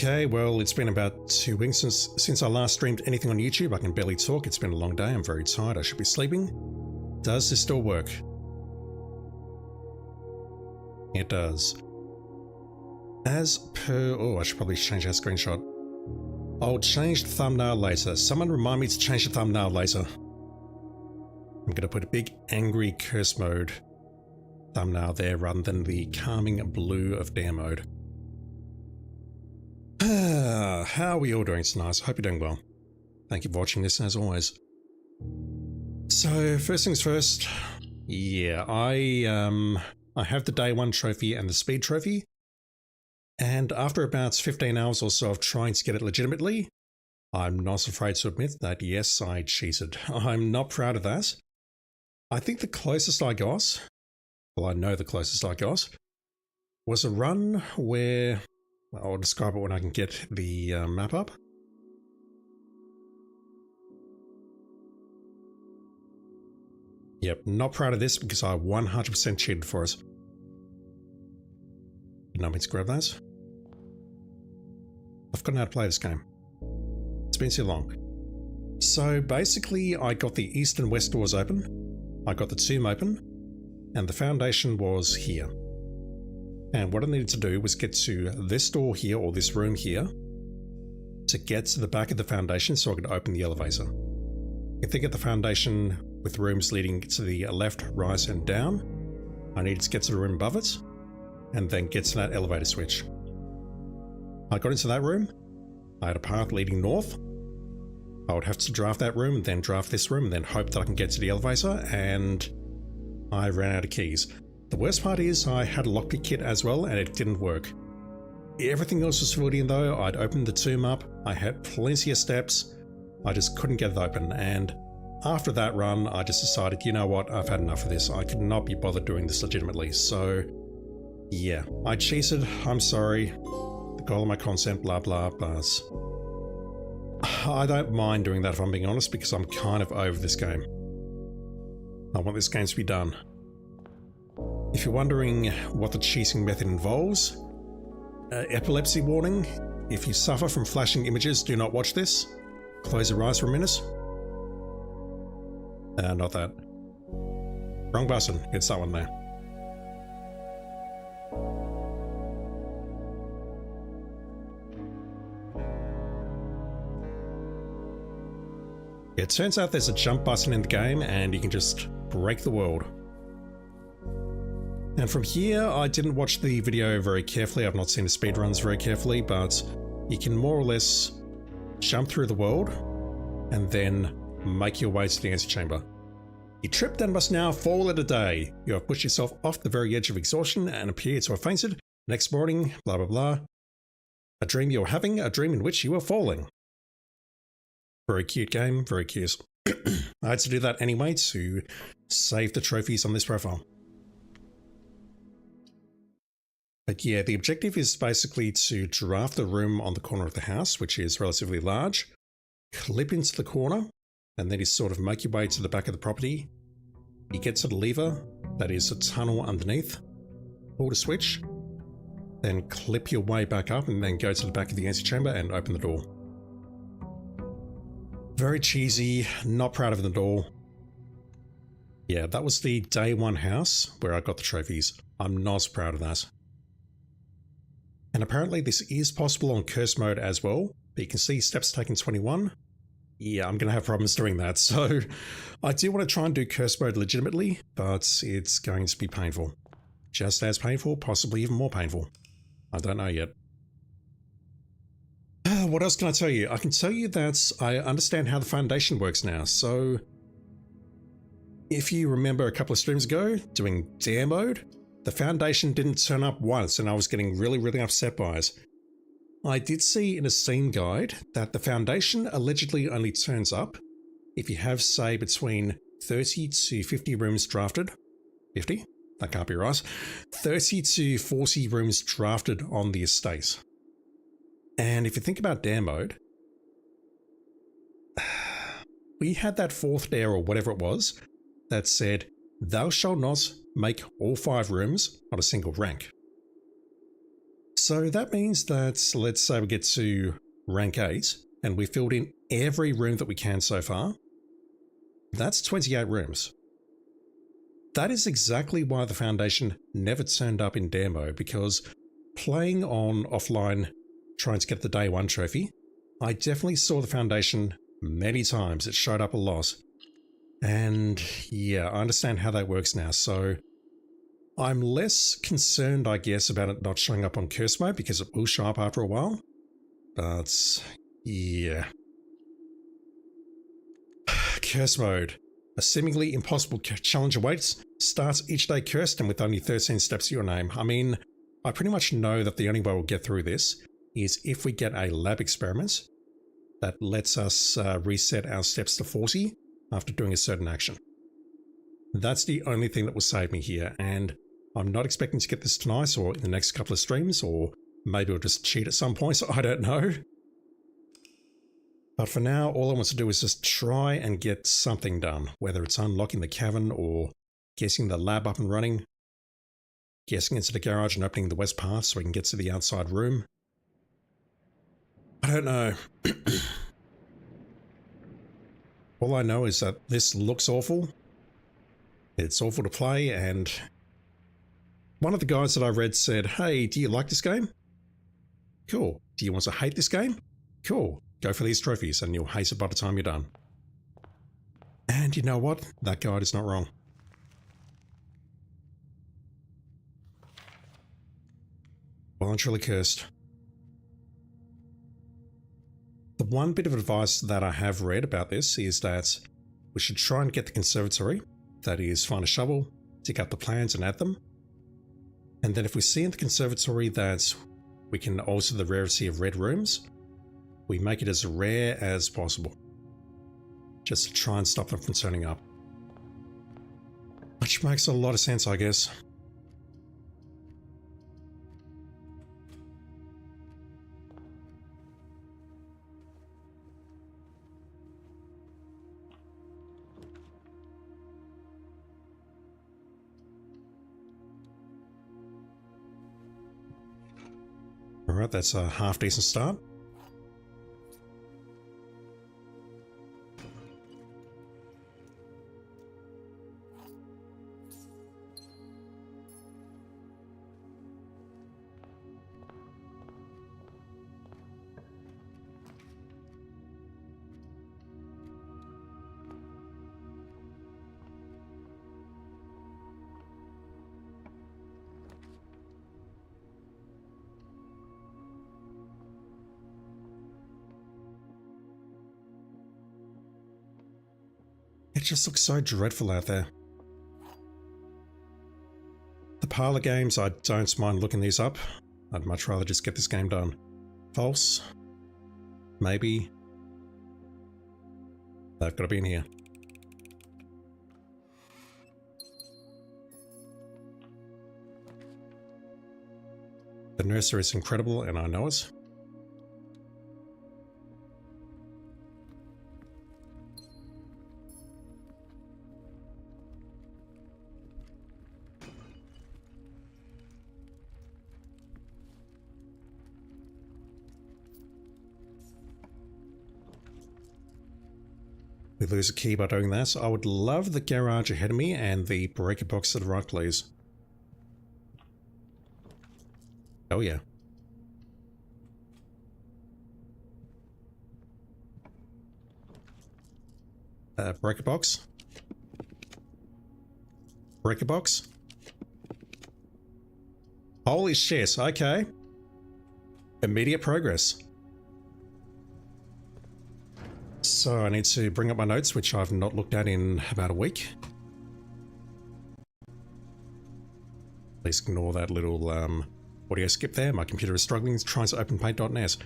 Okay, well, it's been about 2 weeks since I last streamed anything on YouTube. I can barely talk. It's been a long day. I'm very tired. I should be sleeping. Does this still work? It does. As per... Oh, I should probably change that screenshot. I'll change the thumbnail later. Someone remind me to change the thumbnail later. I'm going to put a big angry curse mode thumbnail there rather than the calming blue of dare mode. How are we all doing tonight? I hope you're doing well. Thank you for watching this as always. So first things first, yeah, I have the day 1 trophy and the speed trophy, and after about 15 hours or so of trying to get it legitimately, I'm not afraid to admit that yes, I cheated. I'm not proud of that. I think the closest I got, well, I know the closest I got, was a run where... I'll describe it when I can get the map up. Yep, not proud of this because I 100% cheated for us. Didn't want me to grab that. I've forgotten how to play this game. It's been too long. So basically I got the east and west doors open, I got the tomb open, and the foundation was here. And what I needed to do was get to this door here, or this room here, to get to the back of the foundation so I could open the elevator. If they get the foundation with rooms leading to the left, right, and down, I needed to get to the room above it, and then get to that elevator switch. I got into that room, I had a path leading north, I would have to draft that room, and then draft this room, and then hope that I can get to the elevator, and I ran out of keys. The worst part is I had a lockpick kit as well and it didn't work. Everything else was filled in though. I'd opened the tomb up, I had plenty of steps, I just couldn't get it open, and after that run I just decided, you know what, I've had enough of this. I could not be bothered doing this legitimately, so yeah, I cheated, I'm sorry, the goal of my consent, blah blah blah. I don't mind doing that if I'm being honest, because I'm kind of over this game. I want this game to be done. If you're wondering what the cheating method involves, epilepsy warning, if you suffer from flashing images, do not watch this. Close your eyes for a minute. Not that. Wrong button, it's that one there. It turns out there's a jump button in the game and you can just break the world. And from here, I didn't watch the video very carefully, I've not seen the speedruns very carefully, but you can more or less jump through the world and then make your way to the antechamber. You tripped and must now fall in a day. You have pushed yourself off the very edge of exhaustion and appear to have fainted. Next morning, blah blah blah. A dream you're having, a dream in which you are falling. Very cute game, very cute. I had to do that anyway to save the trophies on this profile. But yeah, the objective is basically to draft the room on the corner of the house, which is relatively large, clip into the corner, and then you sort of make your way to the back of the property. You get to the lever, that is a tunnel underneath, pull the switch, then clip your way back up and then go to the back of the antechamber and open the door. Very cheesy, not proud of it at all. Yeah, that was the day 1 house where I got the trophies. I'm not proud of that. And apparently this is possible on curse mode as well, but you can see steps taken 21. Yeah, I'm going to have problems doing that, so I do want to try and do curse mode legitimately, but it's going to be painful. Just as painful, possibly even more painful. I don't know yet. What else can I tell you? I can tell you that I understand how the foundation works now, so if you remember a couple of streams ago doing dare mode, the foundation didn't turn up once and I was getting really upset by it. I did see in a Steam guide that the foundation allegedly only turns up if you have, say, between 30 to 50 rooms drafted. 50? That can't be right. 30 to 40 rooms drafted on the estate. And if you think about dare mode, we had that 4th dare or whatever it was that said, thou shalt not make all 5 rooms on a single rank. So that means that, let's say we get to rank 8 and we filled in every room that we can so far. That's 28 rooms. That is exactly why the Foundation never turned up in demo, because playing on offline, trying to get the day 1 trophy, I definitely saw the Foundation many times. It showed up a lot. And yeah, I understand how that works now, so I'm less concerned, I guess, about it not showing up on curse mode, because it will show up after a while. But yeah. Curse mode. A seemingly impossible challenge awaits. Starts each day cursed and with only 13 steps to your name. I mean, I pretty much know that the only way we'll get through this is if we get a lab experiment that lets us reset our steps to 40 after doing a certain action. That's the only thing that will save me here, and I'm not expecting to get this tonight or in the next couple of streams, or maybe I'll just cheat at some point, so I don't know. But for now, all I want to do is just try and get something done, whether it's unlocking the cavern or getting the lab up and running, getting into the garage and opening the west path so we can get to the outside room. I don't know. All I know is that this looks awful. It's awful to play, and one of the guys that I read said, hey, do you like this game? Cool. Do you want to hate this game? Cool. Go for these trophies and you'll hate it by the time you're done. And you know what? That guide is not wrong. Voluntarily cursed. The one bit of advice that I have read about this is that we should try and get the conservatory. That is, find a shovel, dig up the plants and add them. And then if we see in the conservatory that we can alter the rarity of red rooms, we make it as rare as possible. Just to try and stop them from turning up. Which makes a lot of sense, I guess. Alright, that's a half decent start. It just looks so dreadful out there. The parlor games, I don't mind looking these up. I'd much rather just get this game done. False. Maybe. They've got to be in here. The nursery is incredible and I know it. We lose a key by doing that. I would love the garage ahead of me and the breaker box to the right, please. Oh yeah. Breaker box. Breaker box. Holy shit, okay. Immediate progress. So I need to bring up my notes, which I've not looked at in about a week. Please ignore that little audio skip there. My computer is struggling, trying to open paint.net.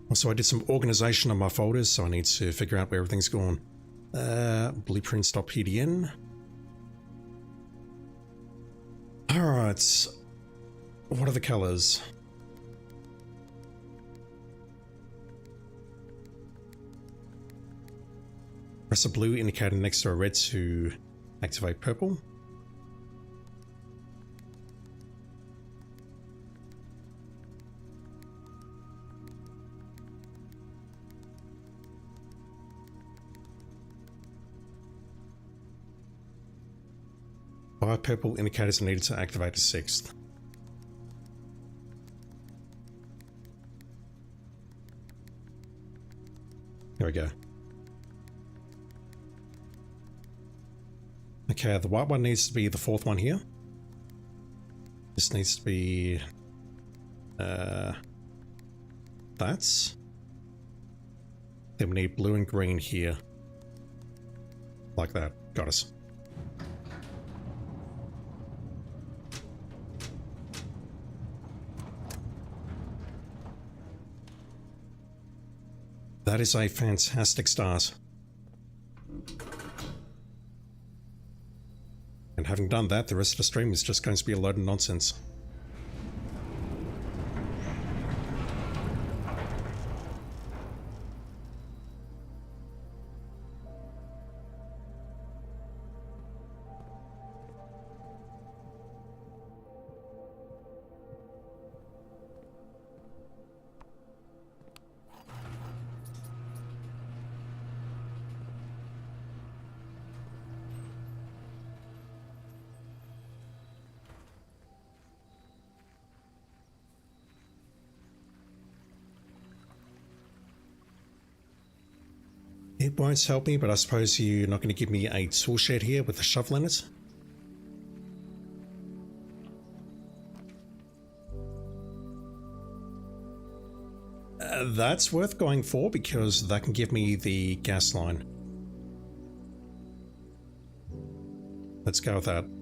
Also, I did some organization on my folders, so I need to figure out where everything's gone. Blueprints.pdn. Alright. What are the colors? Press a blue indicator next to a red to Activate purple. Five purple indicators are needed to activate the 6th. There we go. Okay, the white one needs to be the 4th one here. This needs to be... that's... Then we need blue and green here. Like that. Got us. That is a fantastic start. And having done that, the rest of the stream is just going to be a load of nonsense. It won't help me, but I suppose you're not going to give me a tool shed here with a shovel in it? That's worth going for because that can give me the gas line. Let's go with that. And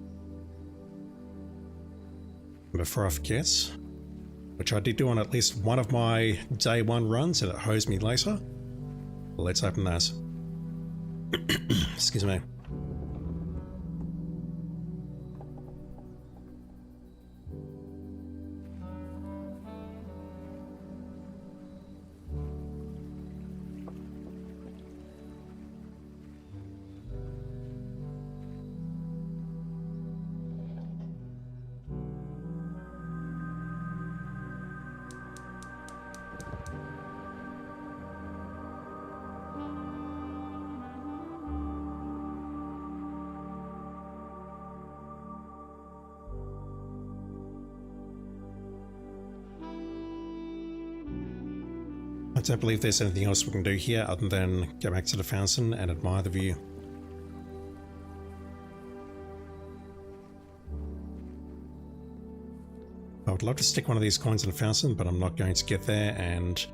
before I forget, which I did do on at least one of my day one runs and it hosed me later, let's open that. Excuse me. I don't believe there's anything else we can do here other than go back to the fountain and admire the view. I would love to stick one of these coins in the fountain, but I'm not going to get there, and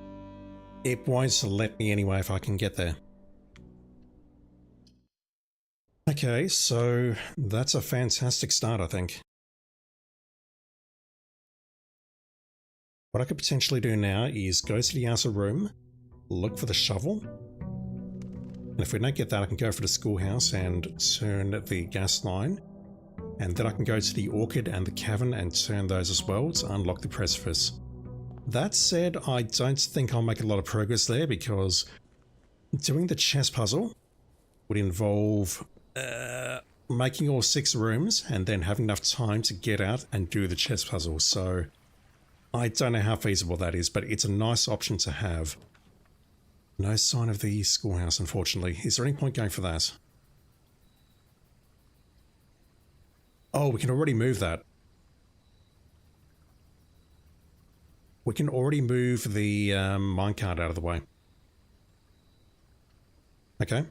it won't let me anyway if I can get there. Okay, so that's a fantastic start, I think. What I could potentially do now is go to the outer room, look for the shovel, and if we don't get that I can go for the schoolhouse and turn the gas line, and then I can go to the orchid and the cavern and turn those as well to unlock the precipice. That said, I don't think I'll make a lot of progress there because doing the chess puzzle would involve making all 6 rooms and then having enough time to get out and do the chess puzzle, so I don't know how feasible that is, but it's a nice option to have. No sign of the schoolhouse, unfortunately. Is there any point going for that? Oh, we can already move that. We can already move the minecart out of the way. Okay.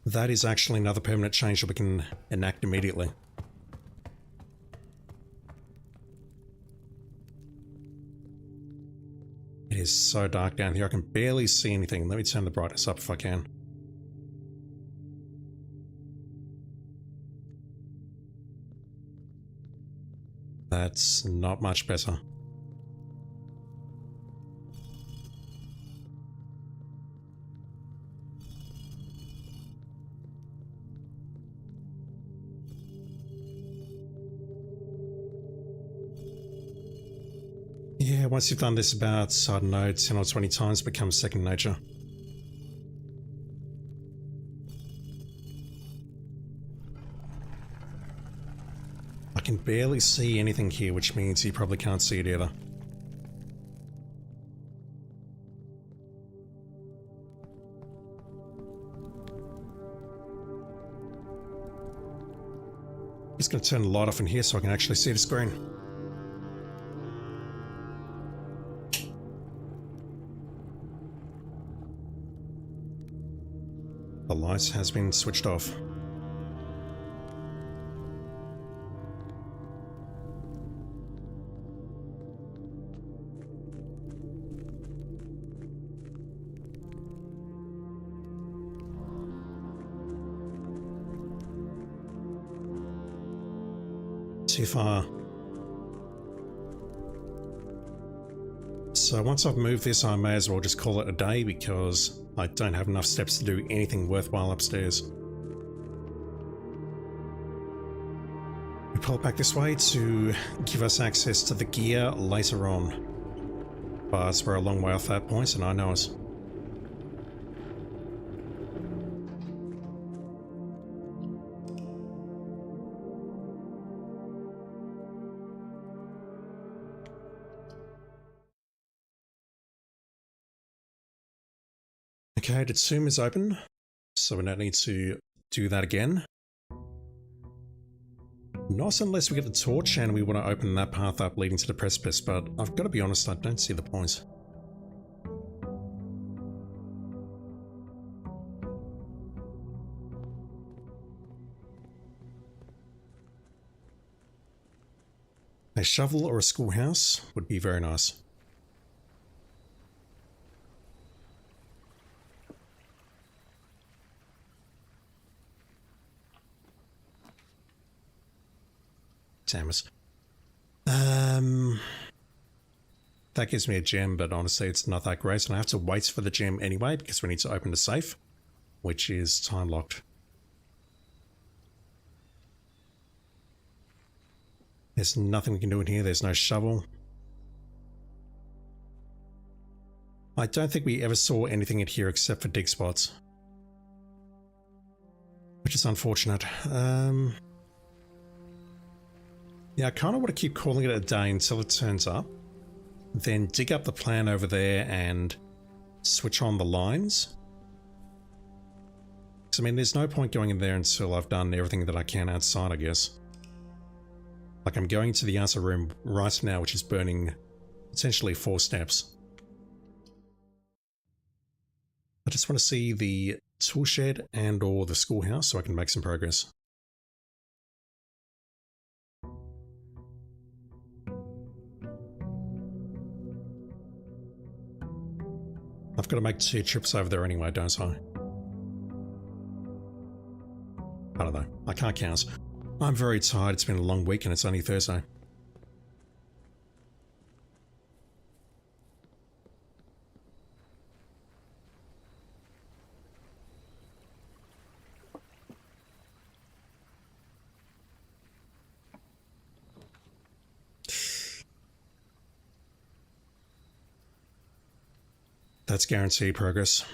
That is actually another permanent change that we can enact immediately. It is so dark down here, I can barely see anything. Let me turn the brightness up if I can. That's not much better. Yeah, once you've done this about, I don't know, 10 or 20 times, it becomes second nature. can barely see anything here, which means you probably can't see it either. Just going to turn the light off in here so I can actually see the screen. The light has been switched off. Too far. So once I've moved this, I may as well just call it a day because I don't have enough steps to do anything worthwhile upstairs. We pull it back this way to give us access to the gear later on. But we're a long way off that point and I know it. Okay, the tomb is open, so we don't need to do that again. Not unless we get the torch and we want to open that path up leading to the precipice, but I've got to be honest, I don't see the point. A shovel or a schoolhouse would be very nice. Damn it. That gives me a gem, but honestly it's not that great, and I have to wait for the gem anyway because we need to open the safe, which is time locked. There's nothing we can do in here, there's no shovel. I don't think we ever saw anything in here except for dig spots, which is unfortunate. Yeah, I kind of want to keep calling it a day until it turns up, then dig up the plan over there and switch on the lines. Because, I mean, there's no point going in there until I've done everything that I can outside, I guess. Like, I'm going to the outer room right now, which is burning potentially 4 steps. I just want to see the tool shed and or the schoolhouse so I can make some progress. I've got to make 2 trips over there anyway, don't I? I don't know. I can't count. I'm very tired. It's been a long week and it's only Thursday. That's guaranteed progress.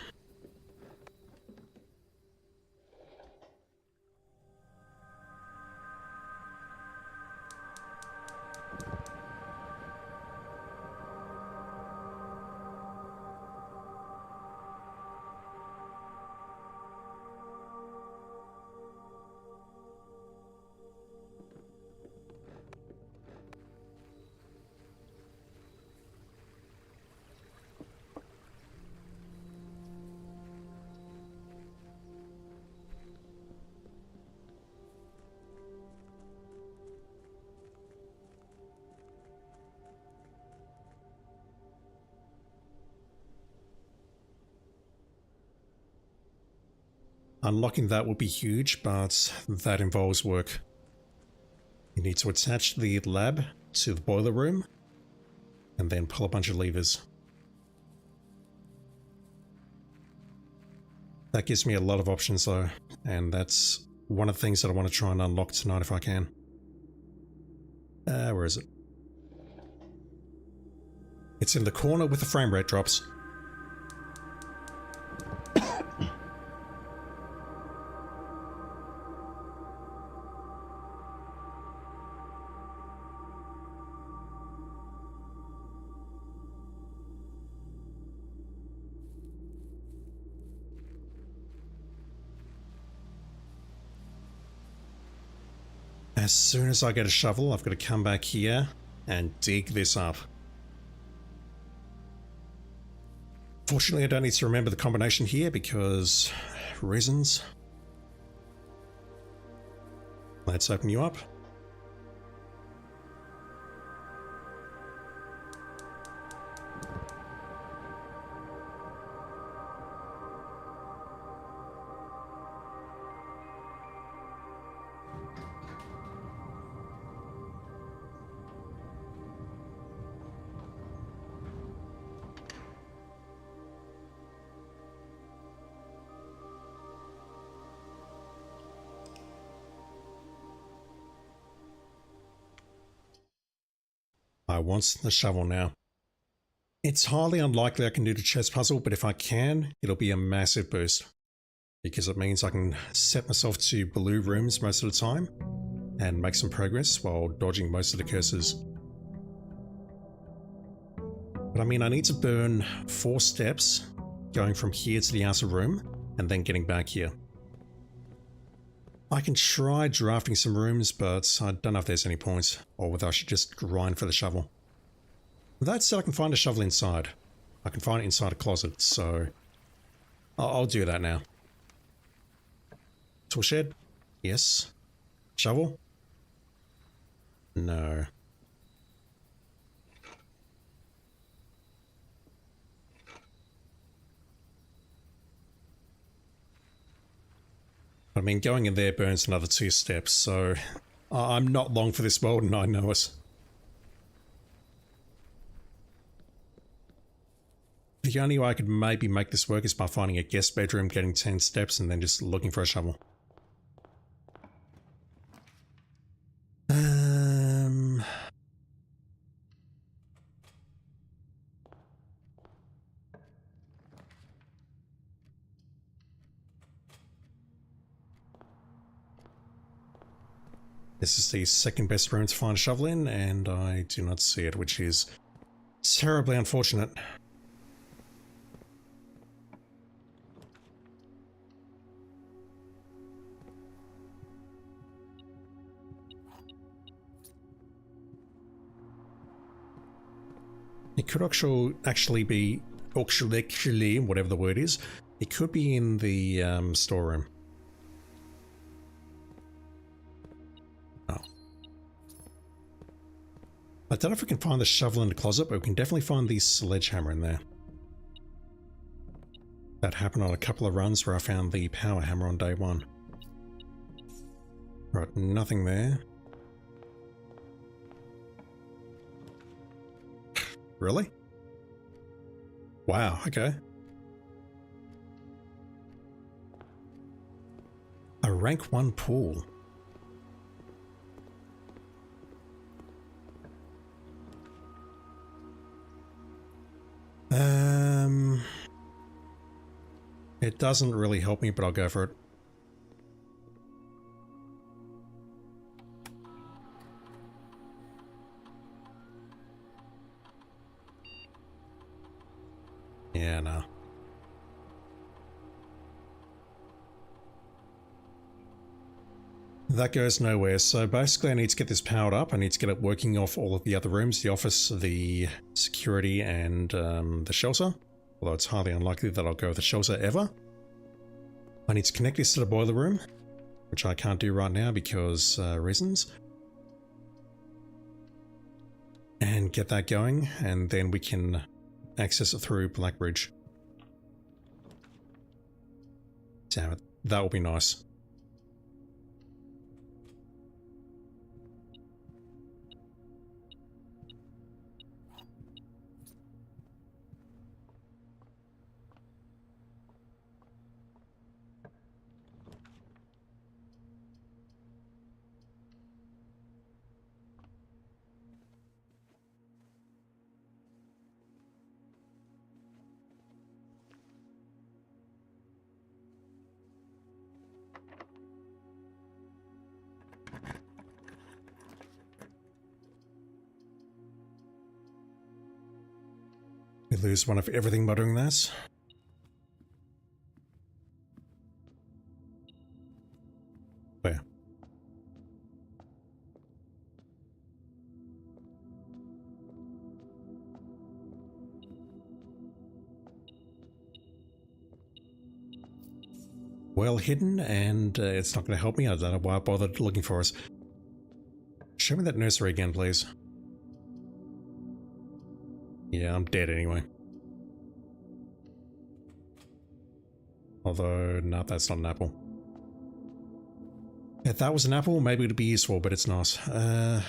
Unlocking that would be huge, but that involves work. You need to attach the lab to the boiler room and then pull a bunch of levers. That gives me a lot of options though, and that's one of the things that I want to try and unlock tonight if I can. Where is it? It's in the corner with the frame rate drops. As soon as I get a shovel, I've got to come back here and dig this up. Fortunately, I don't need to remember the combination here because reasons. Let's open you up. I want the shovel now. It's highly unlikely I can do the chest puzzle, but if I can, it'll be a massive boost. Because it means I can set myself to blue rooms most of the time and make some progress while dodging most of the curses. But I mean, I need to burn 4 steps going from here to the outer room and then getting back here. I can try drafting some rooms, but I don't know if there's any point, or whether I should just grind for the shovel. With that said, I can find a shovel inside. I can find it inside a closet, so I'll do that now. Tool shed? Yes. Shovel? No. I mean, going in there burns another 2 steps, so I'm not long for this world and I know it. The only way I could maybe make this work is by finding a guest bedroom, getting 10 steps, and then just looking for a shovel. This is the second best room to find a shovel in, and I do not see it, which is terribly unfortunate. It could actually be, whatever the word is, it could be in the storeroom. Oh. I don't know if we can find the shovel in the closet, but we can definitely find the sledgehammer in there. That happened on a couple of runs where I found the power hammer on day 1. Right, nothing there. Really? Wow, okay. A rank 1 pool. It doesn't really help me, but I'll go for it. Yeah, no. That goes nowhere, so basically I need to get this powered up. I need to get it working off all of the other rooms, the office, the security, and the shelter. Although it's highly unlikely that I'll go with the shelter ever. I need to connect this to the boiler room, which I can't do right now because reasons. And get that going, and then we can access it through Blackbridge. Damn it, that will be nice. We lose one of everything by doing this. Where? well hidden, and it's not going to help me. I don't know why I bothered looking for us. Show me that nursery again, please. Yeah, I'm dead anyway. Although, no, that's not an apple. If that was an apple, maybe it'd be useful, but it's not. Gonna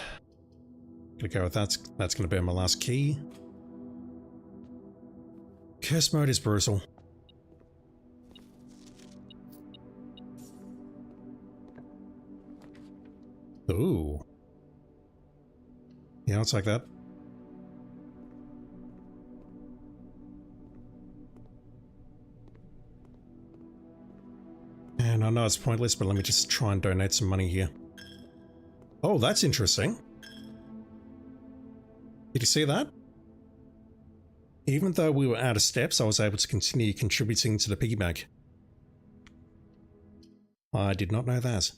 go with that. That's gonna be my last key. Curse mode is brutal. Ooh. Yeah, it's like that. And I know it's pointless, but let me just try and donate some money here. Oh, that's interesting. Did you see that? Even though we were out of steps, I was able to continue contributing to the piggy bank. I did not know that.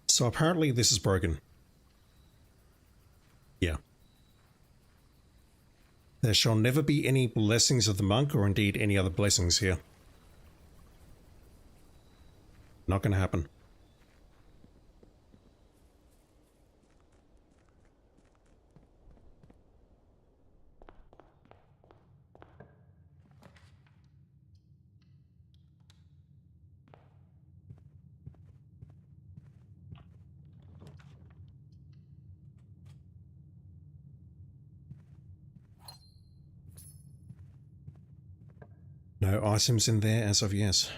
So apparently this is broken. Yeah. There shall never be any blessings of the monk, or indeed any other blessings here. Not gonna happen. No items in there as of yet.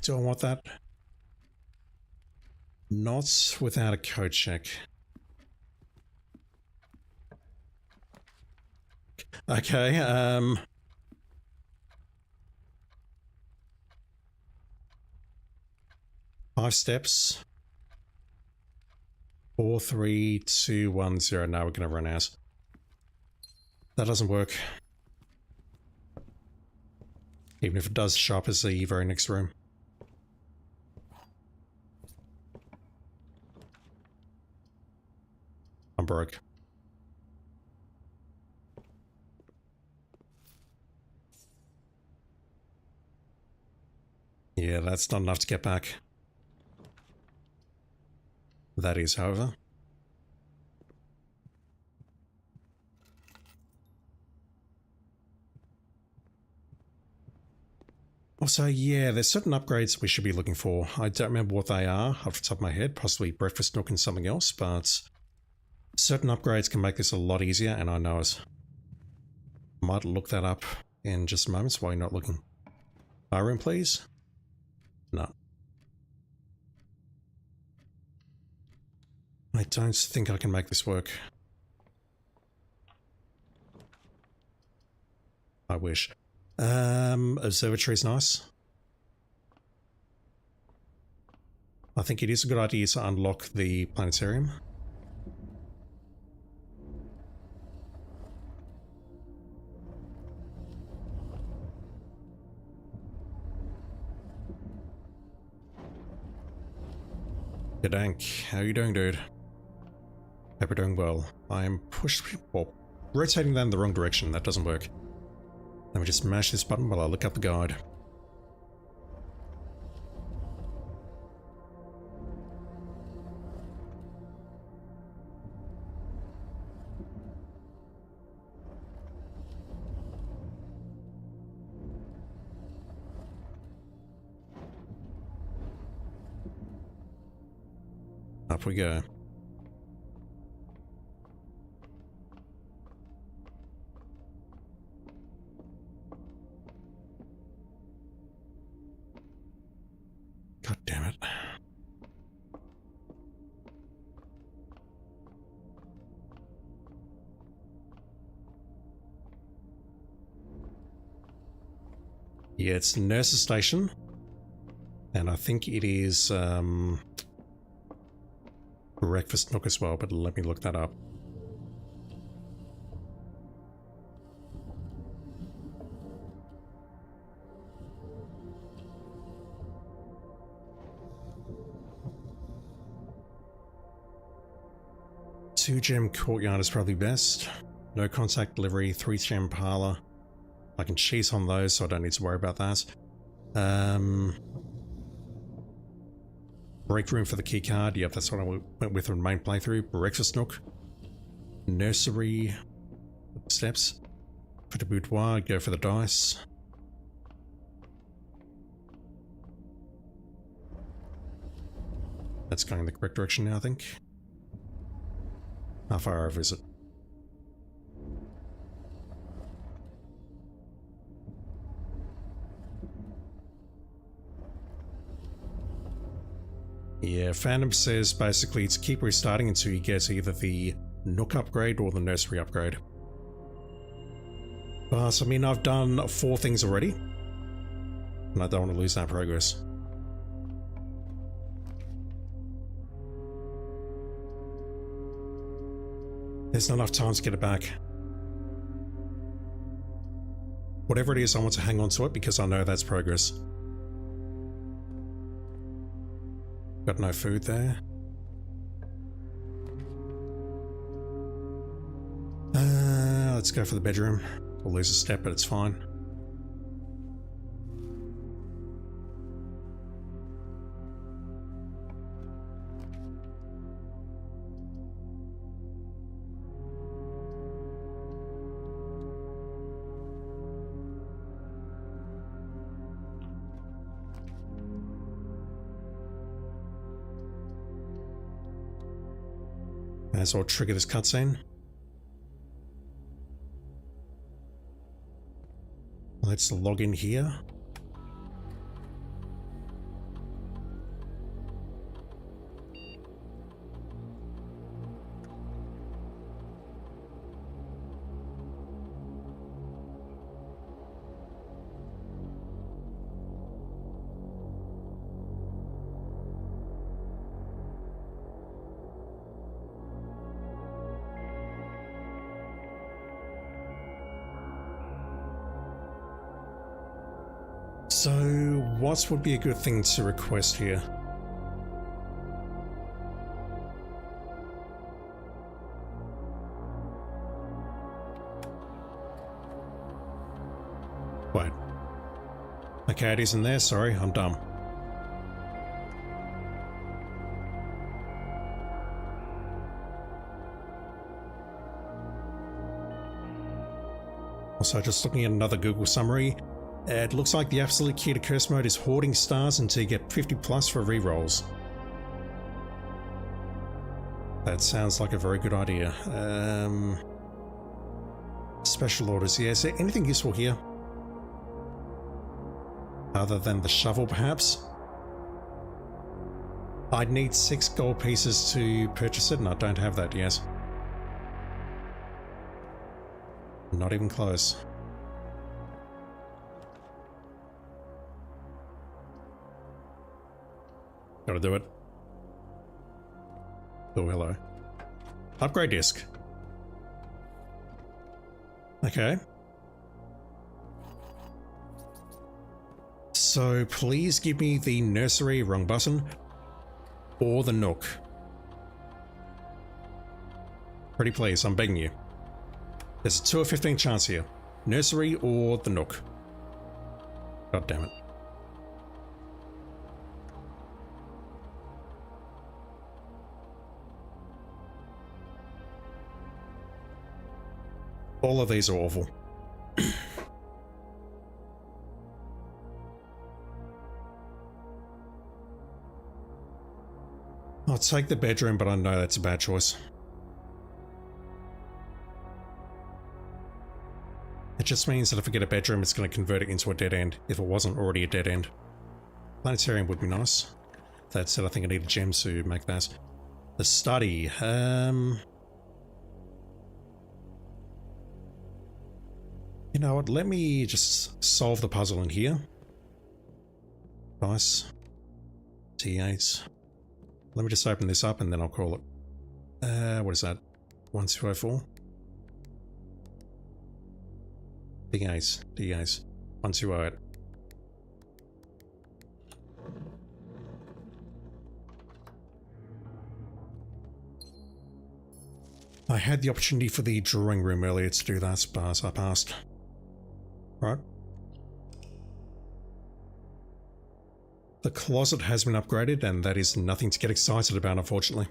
Do I want that? Not without a code check. Okay, 5 steps. 4, 3, 2, 1, 0. Now we're gonna run out. That doesn't work. Even if it does show up as the very next room. I'm broke. Yeah, that's not enough to get back. That is, however. Also, yeah, there's certain upgrades we should be looking for. I don't remember what they are off the top of my head, possibly breakfast nook and something else, but certain upgrades can make this a lot easier, and I know it. Might look that up in just moments while you're not looking. Fire room, please? No. I don't think I can make this work. I wish. Observatory's nice. I think it is a good idea to unlock the planetarium. G'dank, how you doing, dude? Hope you're doing well. I'm rotating that in the wrong direction. That doesn't work. Let me just mash this button while I look up the guide. Up we go. Yeah, it's Nurse's Station. And I think it is Breakfast Nook as well, but let me look that up. Two gem courtyard is probably best. No contact delivery, 3 gem parlor. I can cheese on those, so I don't need to worry about that. Break room for the key card. Yep, that's what I went with in the main playthrough. Breakfast nook. Nursery. Steps. For the boudoir, go for the dice. That's going in the correct direction now, I think. How far over is it? Yeah, Phantom says basically to keep restarting until you get either the Nook upgrade or the Nursery upgrade. But, I mean, I've done 4 things already, and I don't want to lose that progress. There's not enough time to get it back. Whatever it is, I want to hang on to it because I know that's progress. Got no food there. Let's go for the bedroom. We'll lose a step, but it's fine. May as well trigger this cutscene. Let's log in here. So, what would be a good thing to request here? Wait. Okay, it isn't there, sorry, I'm dumb. Also, just looking at another Google summary, it looks like the absolute key to curse mode is hoarding stars until you get 50 plus for rerolls. That sounds like a very good idea. Special orders, yeah. Is there anything useful here? Other than the shovel, perhaps? I'd need 6 gold pieces to purchase it, and I don't have that yet. Not even close. Gotta do it. Oh, hello. Upgrade disc. Okay. So please give me the nursery, wrong button, or the nook. Pretty please, I'm begging you. There's a 2 of 15 chance here. Nursery or the nook. God damn it. All of these are awful. I'll take the bedroom, but I know that's a bad choice. It just means that if I get a bedroom, it's going to convert it into a dead end, if it wasn't already a dead end. Planetarium would be nice. That said, I think I need a gem to make that. The study, you know what, let me just solve the puzzle in here. Nice. T8. Let me just open this up and then I'll call it. What is that? 1204. D8. D8. 1208. I had the opportunity for the drawing room earlier to do that, but I passed. Right. The closet has been upgraded, and that is nothing to get excited about, unfortunately.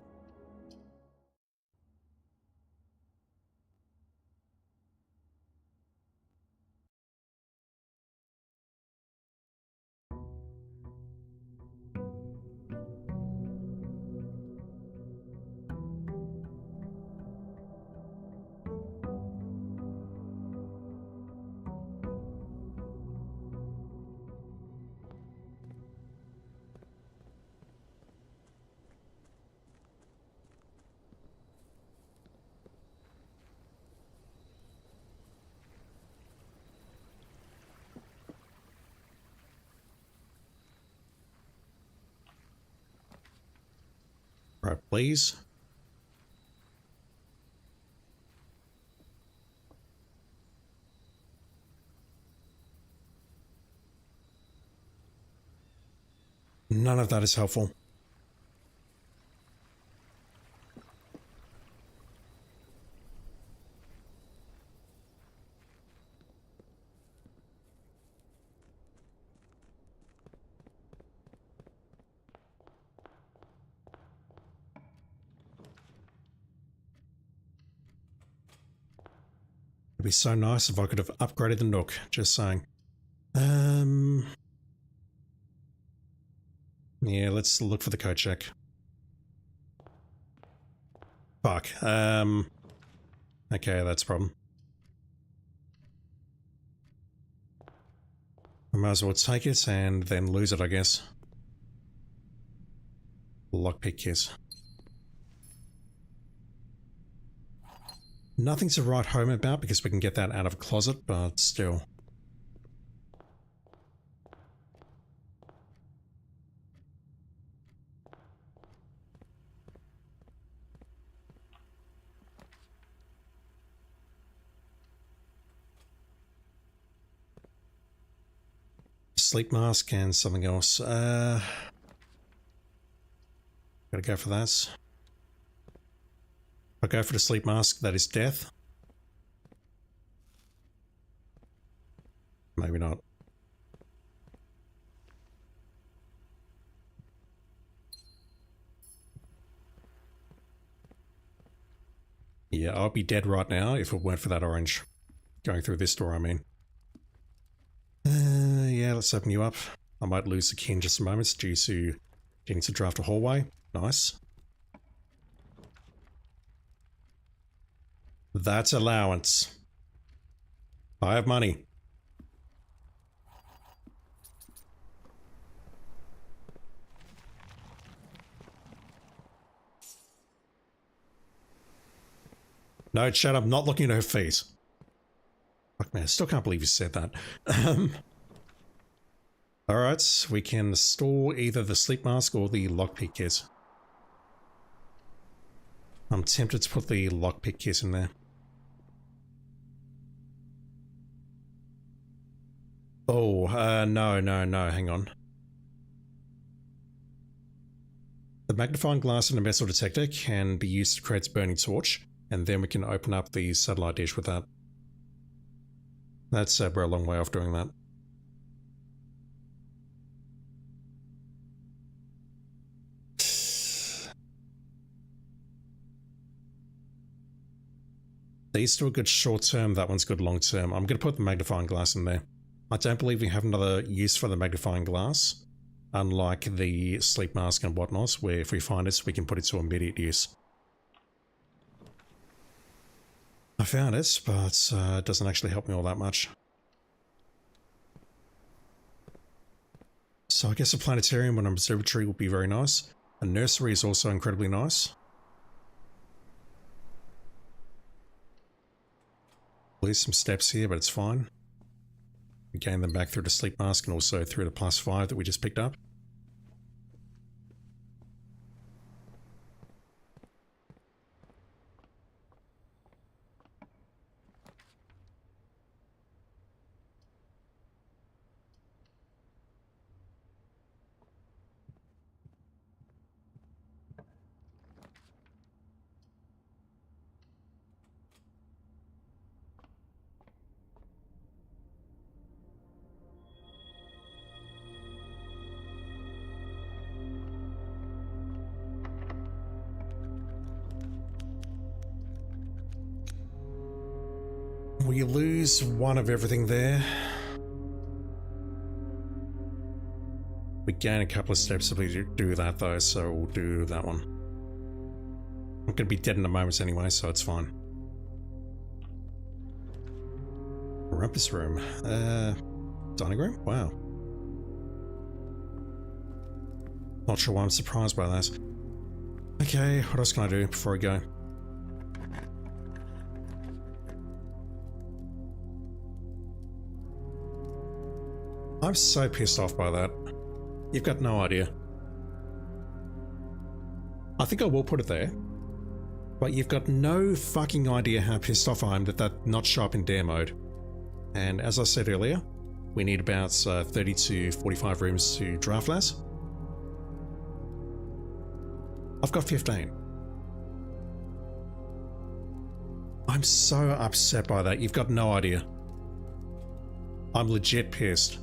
Right, please. None of that is helpful. It'd be so nice if I could have upgraded the Nook, just saying. Yeah, let's look for the code check. Fuck. Okay, that's a problem. I might as well take it and then lose it, I guess. Lockpick kiss. Nothing to write home about because we can get that out of a closet, but still. Sleep mask and something else. Gotta go for that. I'll go for the sleep mask, that is death. Maybe not. Yeah, I'll be dead right now if it weren't for that orange. Going through this door, I mean. Yeah, let's open you up. I might lose the key in just a moment due to getting to draft a hallway. Nice. That's allowance. I have money. No, shut up. I'm not looking at her face. Fuck, man. I still can't believe you said that. Alright, we can store either the sleep mask or the lockpick kit. I'm tempted to put the lockpick kit in there. Oh, no, hang on. The magnifying glass in a metal detector can be used to create a burning torch, and then we can open up the satellite dish with that. That's we're a long way off doing that. These two are good short term, that one's good long term. I'm going to put the magnifying glass in there. I don't believe we have another use for the magnifying glass, unlike the sleep mask and whatnot, where if we find it, we can put it to immediate use. I found it, but it doesn't actually help me all that much. So I guess a planetarium and an observatory would be very nice. A nursery is also incredibly nice. There's some steps here, but it's fine. We gain them back through the sleep mask and also through the +5 that we just picked up. We lose one of everything there. We gain a couple of steps if we do that though, so we'll do that one. I'm going to be dead in a moment anyway, so it's fine. Rumpus room. Dining room? Wow. Not sure why I'm surprised by that. Okay, what else can I do before I go? I'm so pissed off by that. You've got no idea. I think I will put it there. But you've got no fucking idea how pissed off I am that that not show up in dare mode. And as I said earlier, we need about 30 to 45 rooms to draft less. I've got 15. I'm so upset by that. You've got no idea. I'm legit pissed.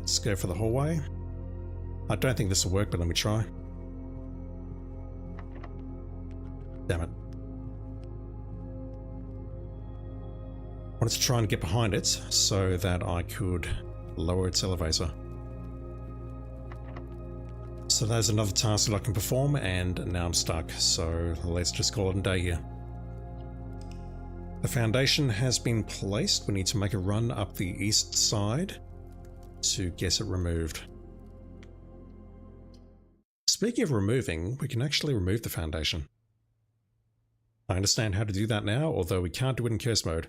Let's go for the hallway. I don't think this will work, but let me try. Damn it. I wanted to try and get behind it so that I could lower its elevator. So there's another task that I can perform, and now I'm stuck, so let's just call it a day here. The foundation has been placed. We need to make a run up the east side to get it removed. Speaking of removing, we can actually remove the foundation. I understand how to do that now, although we can't do it in curse mode.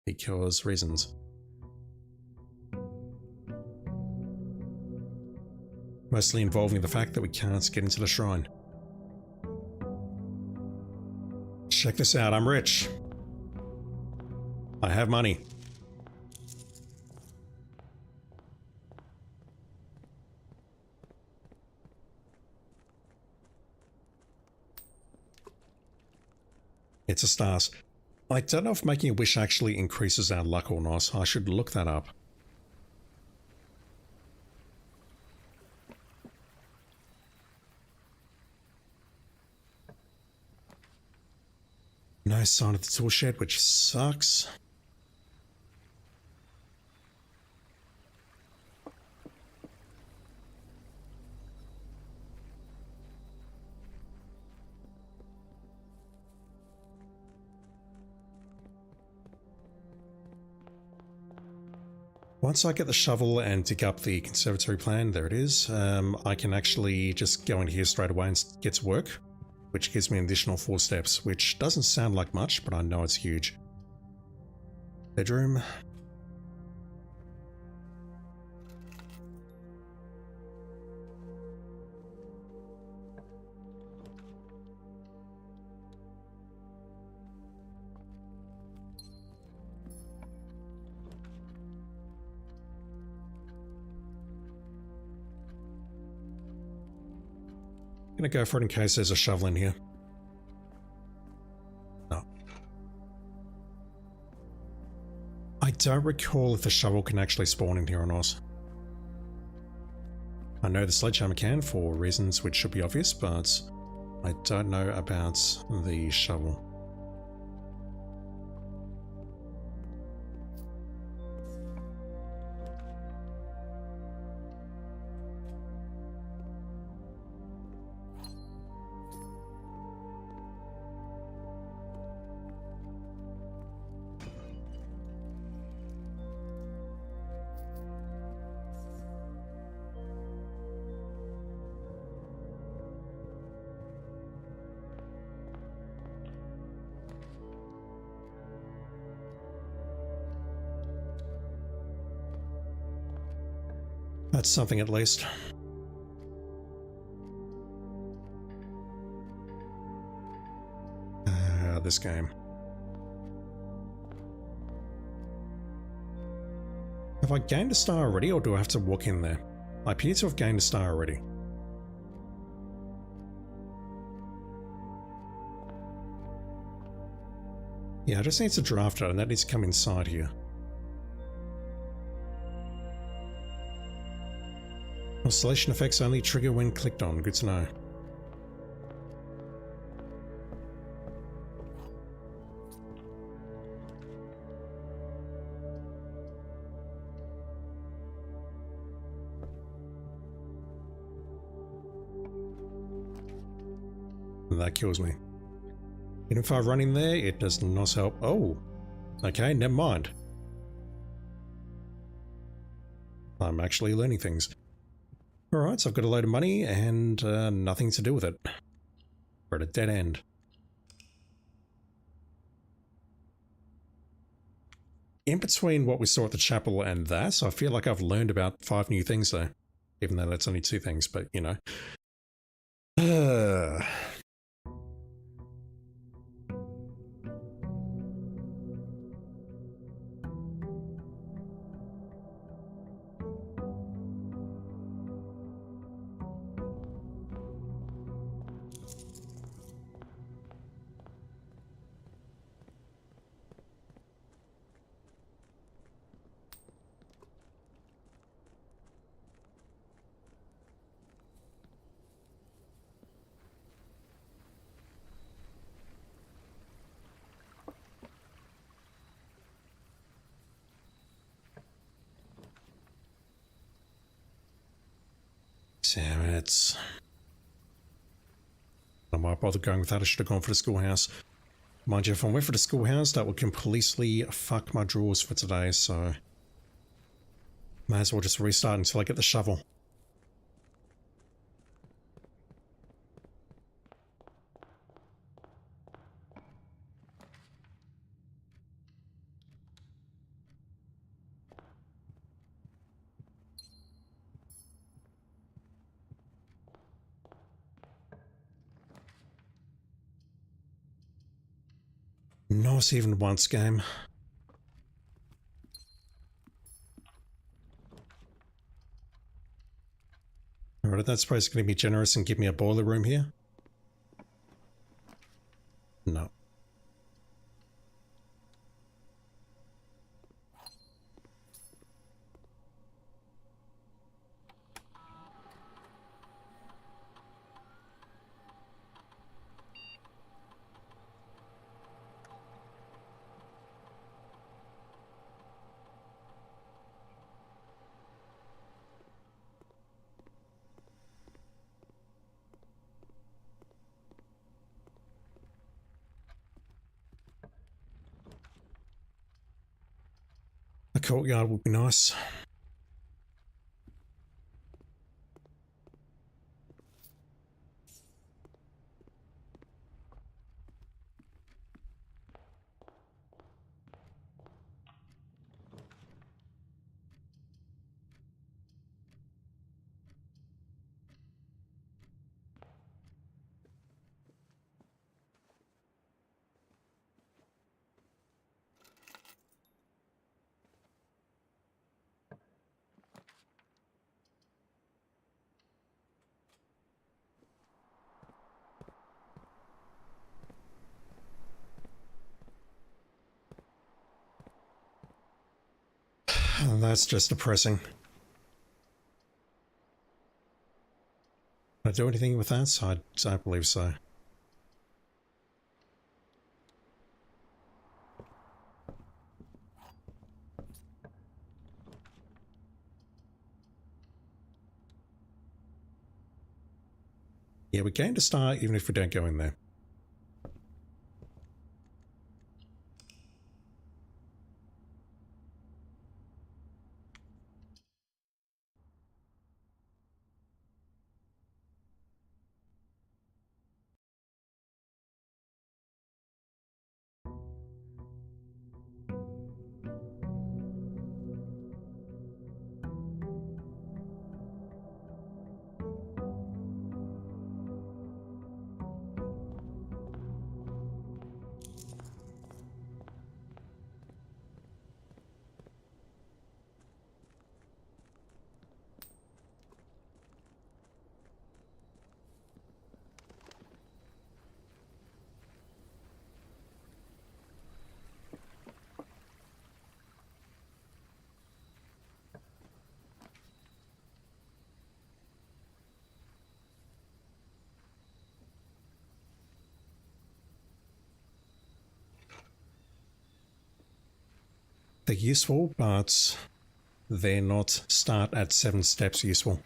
Because reasons. Mostly involving the fact that we can't get into the shrine. Check this out, I'm rich. I have money. It's a stars. I don't know if making a wish actually increases our luck or not. I should look that up. No sign of the tool shed, which sucks. Once I get the shovel and dig up the conservatory plan, there it is, I can actually just go in here straight away and get to work, which gives me an additional 4 steps, which doesn't sound like much, but I know it's huge. Bedroom. Gonna go for it in case there's a shovel in here. No. I don't recall if the shovel can actually spawn in here or not. I know the sledgehammer can for reasons which should be obvious, but I don't know about the shovel. That's something at least. This game. Have I gained a star already, or do I have to walk in there? I appear to have gained a star already. Yeah, I just need to draft it, and that needs to come inside here. Oscillation effects only trigger when clicked on. Good to know. That kills me. Even if I run in there, it does not help. Oh, okay, never mind. I'm actually learning things. Alright, so I've got a load of money and nothing to do with it. We're at a dead end. In between what we saw at the chapel and that, I feel like I've learned about 5 new things there. Even though that's only 2 things, but you know. Damn it. I might bother going with that. I should have gone for the schoolhouse. Mind you, if I went for the schoolhouse, that would completely fuck my drawers for today, so... May as well just restart until I get the shovel. Not even once, game. Alright, that's supposed to be generous and give me a boiler room here? No. A courtyard would be nice. That's just depressing. Can I do anything with that? I don't believe so. Yeah, we gained a star even if we don't go in there. They're useful, but they're not start at 7 steps useful.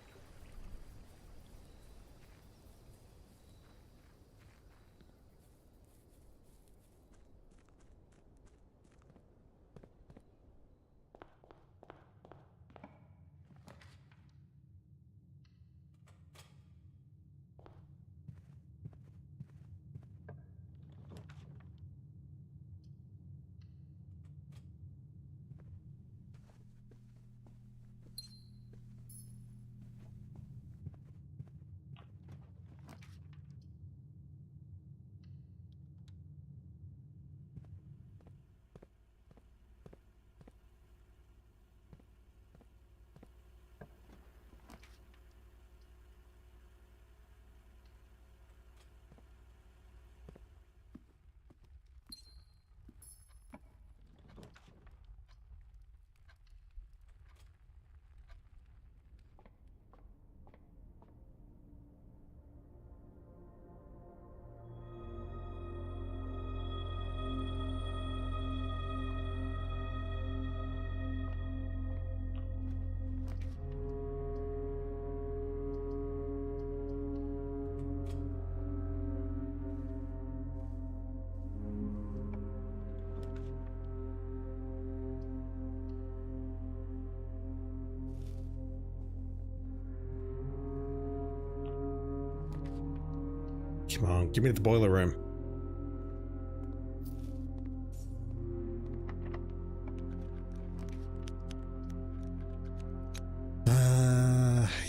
Come on, give me the boiler room.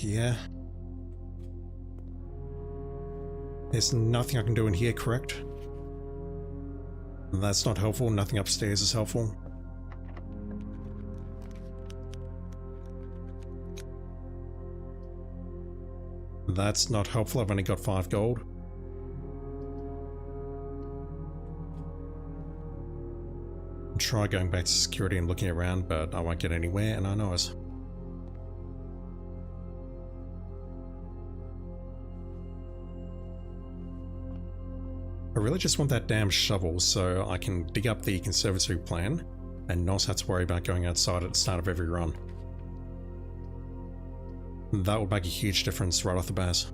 Yeah. There's nothing I can do in here, correct? That's not helpful. Nothing upstairs is helpful. That's not helpful. I've only got 5 gold. I'll try going back to security and looking around, but I won't get anywhere, and I know it. I really just want that damn shovel so I can dig up the conservatory plan and not have to worry about going outside at the start of every run. That would make a huge difference right off the bat.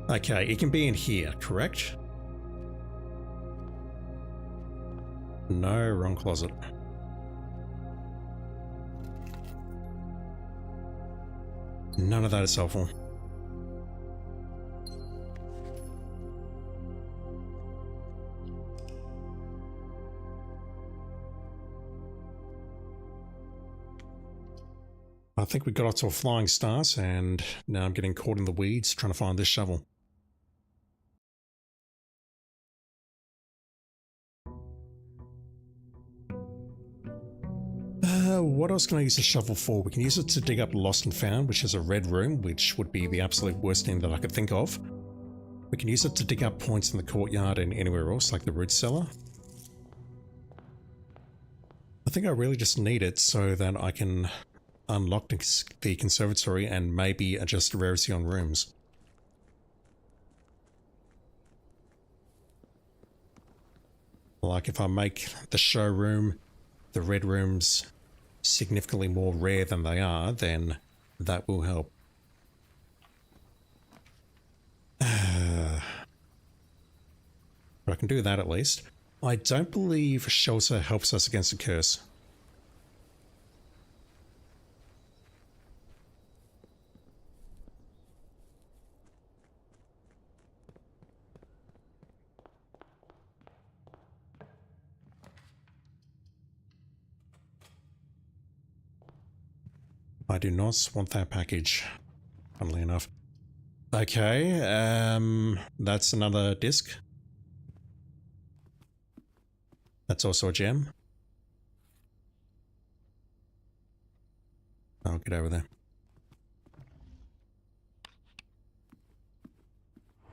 Okay, it can be in here, correct? No, wrong closet. None of that is helpful. I think we got up to a flying start, and now I'm getting caught in the weeds trying to find this shovel. What else can I use the shovel for? We can use it to dig up Lost and Found, which is a red room, which would be the absolute worst thing that I could think of. We can use it to dig up points in the courtyard and anywhere else, like the root cellar. I think I really just need it so that I can unlock the conservatory and maybe adjust the rarity on rooms. Like if I make the showroom, the red rooms, significantly more rare than they are, then that will help. But I can do that at least. I don't believe shelter helps us against a curse. I do not want that package, funnily enough. Okay, that's another disc. That's also a gem. I'll get over there.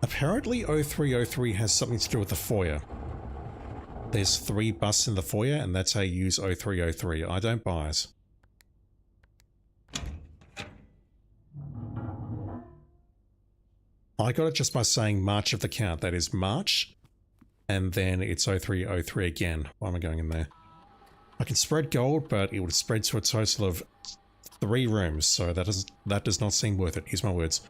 Apparently 0303 has something to do with the foyer. There's 3 busts in the foyer, and that's how you use 0303. I don't buy it. I got it just by saying March of the count. That is March, and then it's 0303 again. Why am I going in there? I can spread gold, but it would spread to a total of 3 rooms, so that does not seem worth it. Here's my words.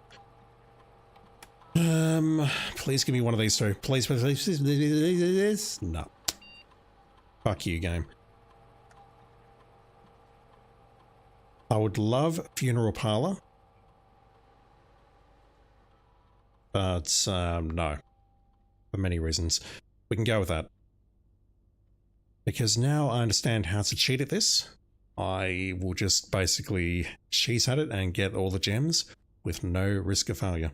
Please give me one of these two. Please, please. No. Fuck you, game. I would love funeral parlor, but no, for many reasons. We can go with that. Because now I understand how to cheat at this. I will just basically cheese at it and get all the gems with no risk of failure.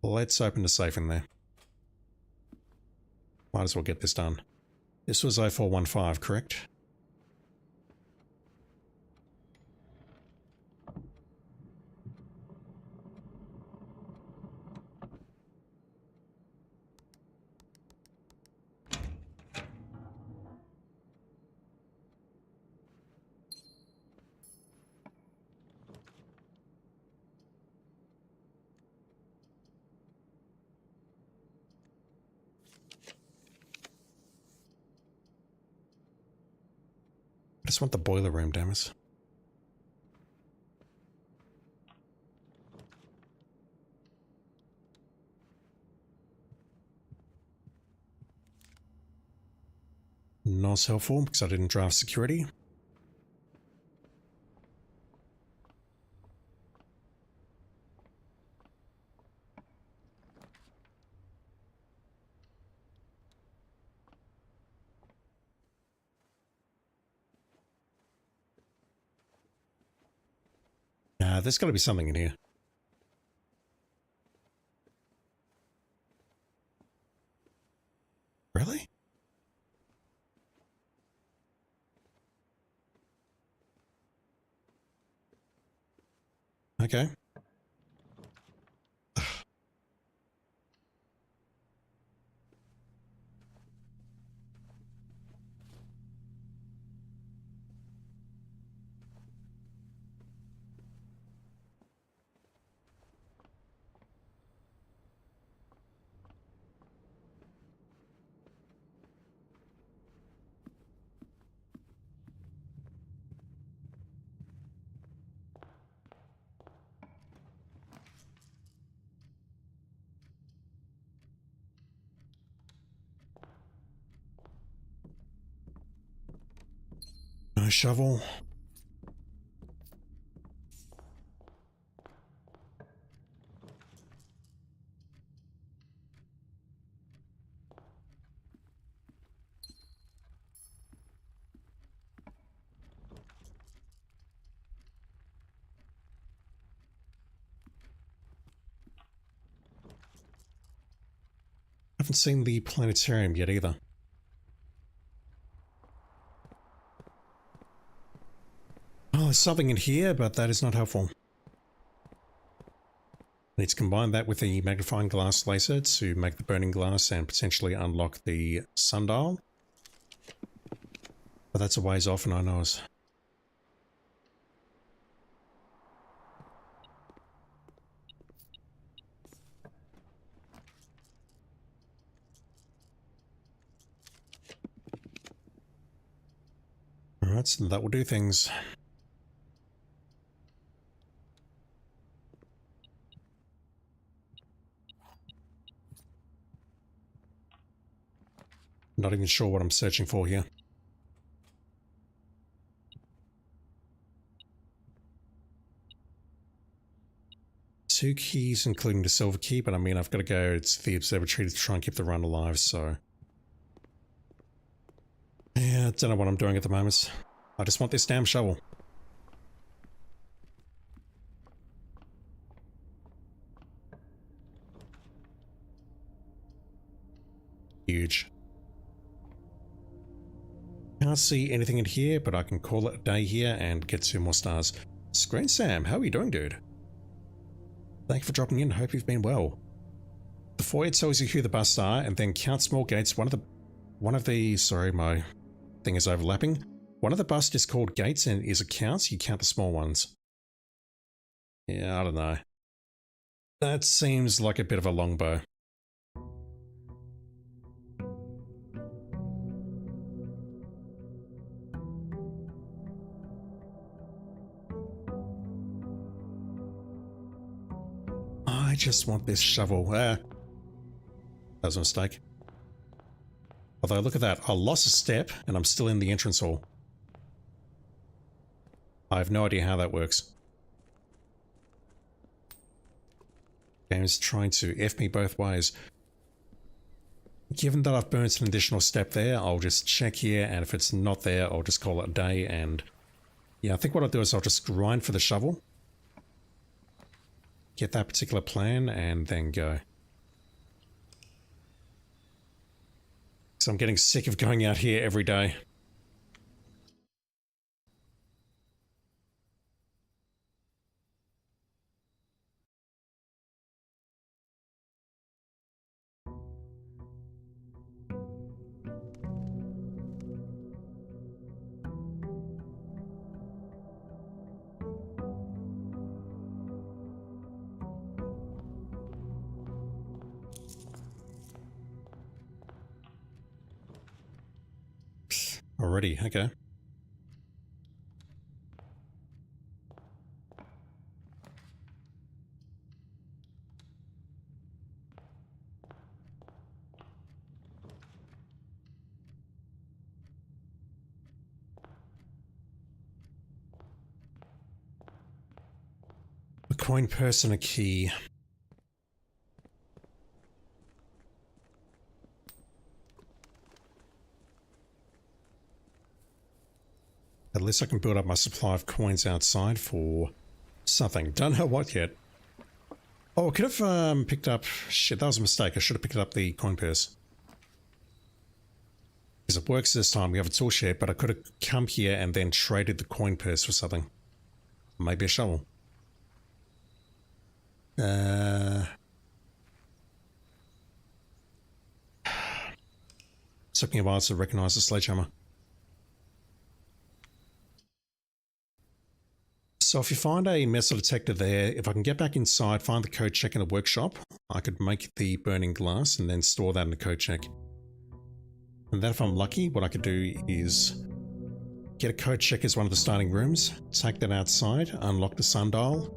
Let's open the safe in there. Might as well get this done. This was 0415, correct? I just want the boiler room, damn it. Not helpful because I didn't draft security. There's got to be something in here. Really? Okay. No shovel. I haven't seen the planetarium yet either. Oh, there's something in here, but that is not helpful. I need to combine that with the magnifying glass laser to make the burning glass and potentially unlock the sundial. But that's a ways off and I know it. Alright, so that will do things. Not even sure what I'm searching for here. Two keys, including the silver key, but I mean, I've got to go to the observatory to try and keep the run alive, so... Yeah, I don't know what I'm doing at the moment. I just want this damn shovel. Huge. Can't see anything in here, but I can call it a day here and get 2 more stars. Screen Sam, how are you doing, dude? Thank you for dropping in, hope you've been well. The foyer tells you who the busts are and then count small gates. One of the sorry, my thing is overlapping. One of the busts is called gates and is it counts, you count the small ones. Yeah, I don't know. That seems like a bit of a longbow. I just want this shovel. That was a mistake. Although, look at that. I lost a step and I'm still in the entrance hall. I have no idea how that works. Game's trying to F me both ways. Given that I've burnt an additional step there, I'll just check here, and if it's not there, I'll just call it a day. And yeah, I think what I'll do is I'll just grind for the shovel. Get that particular plan and then go. So I'm getting sick of going out here every day. Already, okay. A coin purse and a key. At least I can build up my supply of coins outside for something. Don't know what yet. Oh, I could have picked up... Shit, that was a mistake. I should have picked up the coin purse. Because it works this time. We have a tool shed, but I could have come here and then traded the coin purse for something. Maybe a shovel. Took me a while to recognize the sledgehammer. So if you find a metal detector there, if I can get back inside, find the code check in a workshop, I could make the burning glass and then store that in the code check. And then if I'm lucky, what I could do is get a code check as one of the starting rooms, take that outside, unlock the sundial.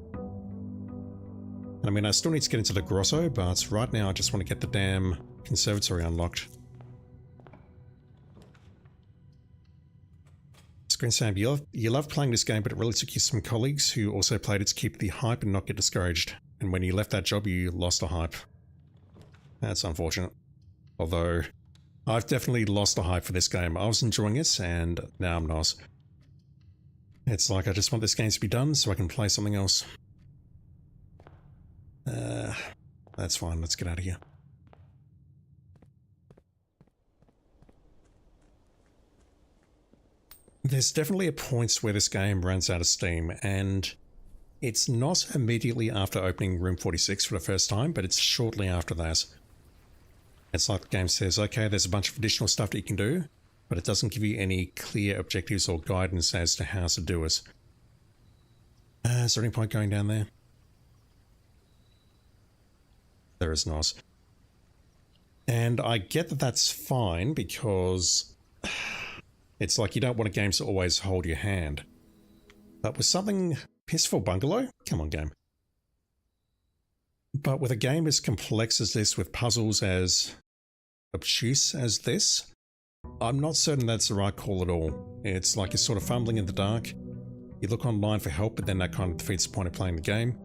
And I mean, I still need to get into the grotto, but right now I just want to get the damn conservatory unlocked. Screen Sam, you love playing this game, but it really took you some colleagues who also played it to keep the hype and not get discouraged. And when you left that job, you lost the hype. That's unfortunate. Although, I've definitely lost the hype for this game. I was enjoying it, and now I'm not. It's like I just want this game to be done so I can play something else. That's fine, let's get out of here. There's definitely a point where this game runs out of steam, and it's not immediately after opening room 46 for the first time, but it's shortly after that. It's like the game says, okay, there's a bunch of additional stuff that you can do, but it doesn't give you any clear objectives or guidance as to how to do it. Is there any point going down there? There is not. And I get that that's fine because it's like you don't want a game to always hold your hand. But with something... Peaceful Bungalow? Come on, game. But with a game as complex as this, with puzzles as obtuse as this, I'm not certain that's the right call at all. It's like you're sort of fumbling in the dark. You look online for help, but then that kind of defeats the point of playing the game.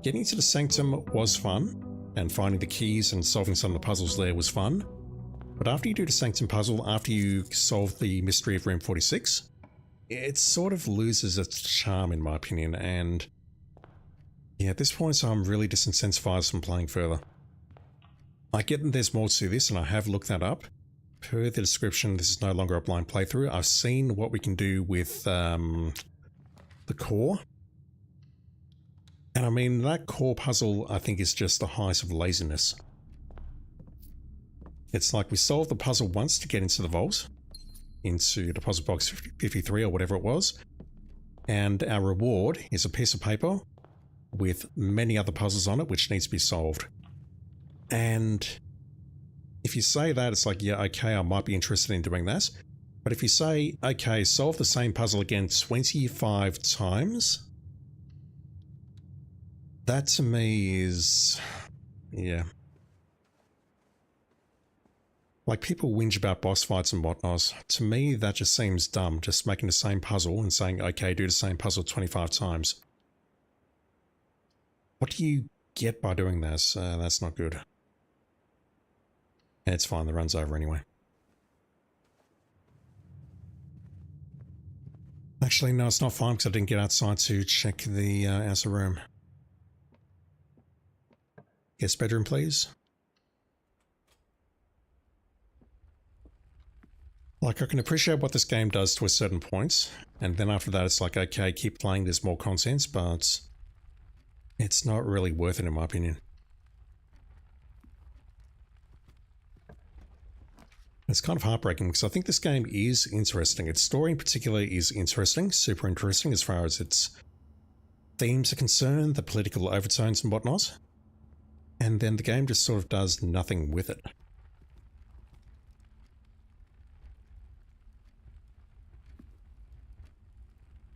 Getting into the Sanctum was fun, and finding the keys and solving some of the puzzles there was fun. But after you do the Sanctum puzzle, after you solve the mystery of room 46, it sort of loses its charm in my opinion, and yeah, at this point I'm really disincentivized from playing further. I get that there's more to this, and I have looked that up. Per the description, this is no longer a blind playthrough. I've seen what we can do with the core. And I mean, that core puzzle I think is just the height of laziness. It's like we solved the puzzle once to get into the vault, into deposit box 53 or whatever it was. And our reward is a piece of paper with many other puzzles on it which needs to be solved. And if you say that, it's like, yeah, okay, I might be interested in doing that. But if you say, okay, solve the same puzzle again 25 times, that to me is, yeah. Like, people whinge about boss fights and whatnot. To me, that just seems dumb, just making the same puzzle and saying, okay, do the same puzzle 25 times. What do you get by doing this? That's not good. It's fine, the run's over anyway. Actually, no, it's not fine because I didn't get outside to check the outer room. Guest bedroom, please. Like, I can appreciate what this game does to a certain point, and then after that it's like, okay, keep playing, there's more content, but it's not really worth it in my opinion. It's kind of heartbreaking because I think this game is interesting. Its story in particular is interesting, super interesting as far as its themes are concerned, the political overtones and whatnot, and then the game just sort of does nothing with it.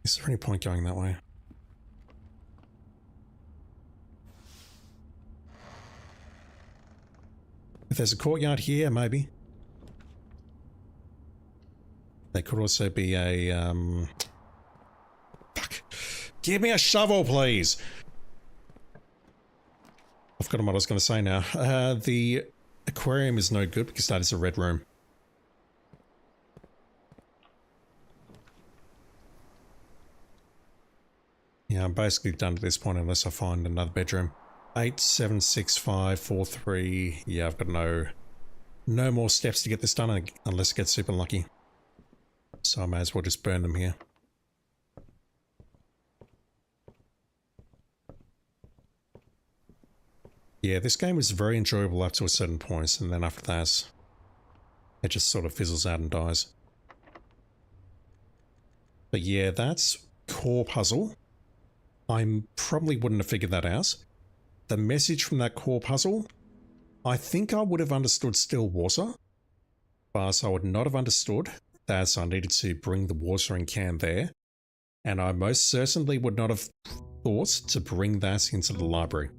Is there any point going that way? If there's a courtyard here, maybe. There could also be a, Fuck. Give me a shovel, please! I've forgotten what I was going to say now. The aquarium is no good because that is a red room. Yeah, I'm basically done at this point unless I find another bedroom. 876543. Yeah, I've got no more steps to get this done unless I get super lucky. So I may as well just burn them here. Yeah, this game is very enjoyable up to a certain point, and then after that, it just sort of fizzles out and dies. But yeah, that's core puzzle. I probably wouldn't have figured that out. The message from that core puzzle, I think I would have understood still water, but I would not have understood that I needed to bring the watering can there, and I most certainly would not have thought to bring that into the library.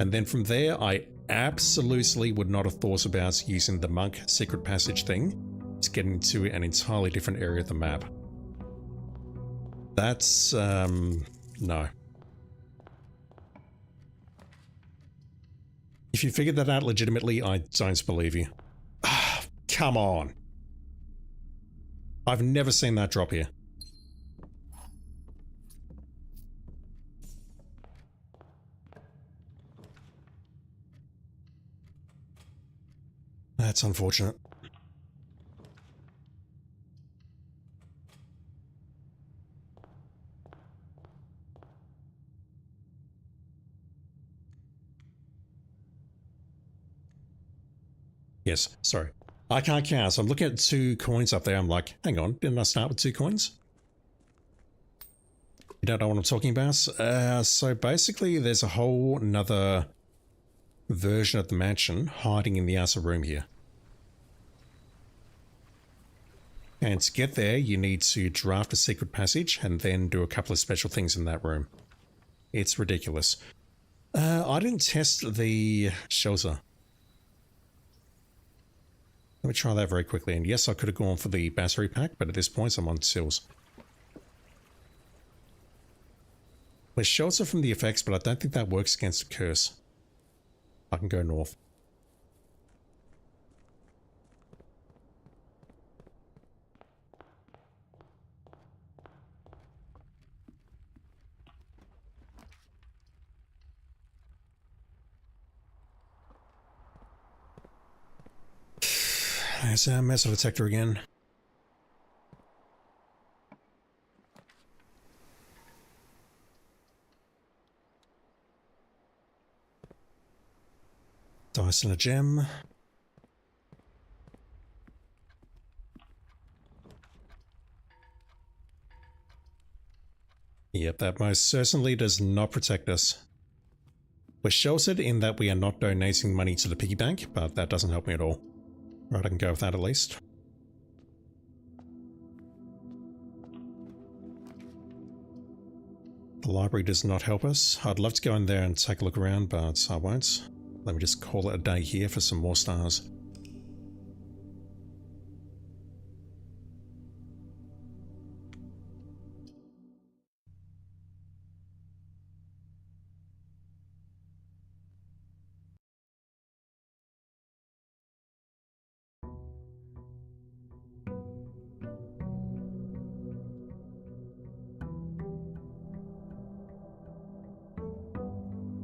And then from there, I absolutely would not have thought about using the monk secret passage thing to get into an entirely different area of the map. That's, no. If you figured that out legitimately, I don't believe you. Ah, come on. I've never seen that drop here. That's unfortunate. Yes, sorry. I can't count. So I'm looking at 2 coins up there. I'm like, hang on, didn't I start with 2 coins? You don't know what I'm talking about? So basically there's a whole another version of the mansion hiding in the outer room here. And to get there, you need to draft a secret passage and then do a couple of special things in that room. It's ridiculous. I didn't test the shelter. Let me try that very quickly. And yes, I could have gone for the battery pack, but at this point I'm on sills. There's shelter from the effects, but I don't think that works against a curse. I can go north. There's a metal detector again. Dice and a gem. Yep, that most certainly does not protect us. We're sheltered in that we are not donating money to the piggy bank, but that doesn't help me at all. Right, I can go with that at least. The library does not help us. I'd love to go in there and take a look around, but I won't. Let me just call it a day here for some more stars.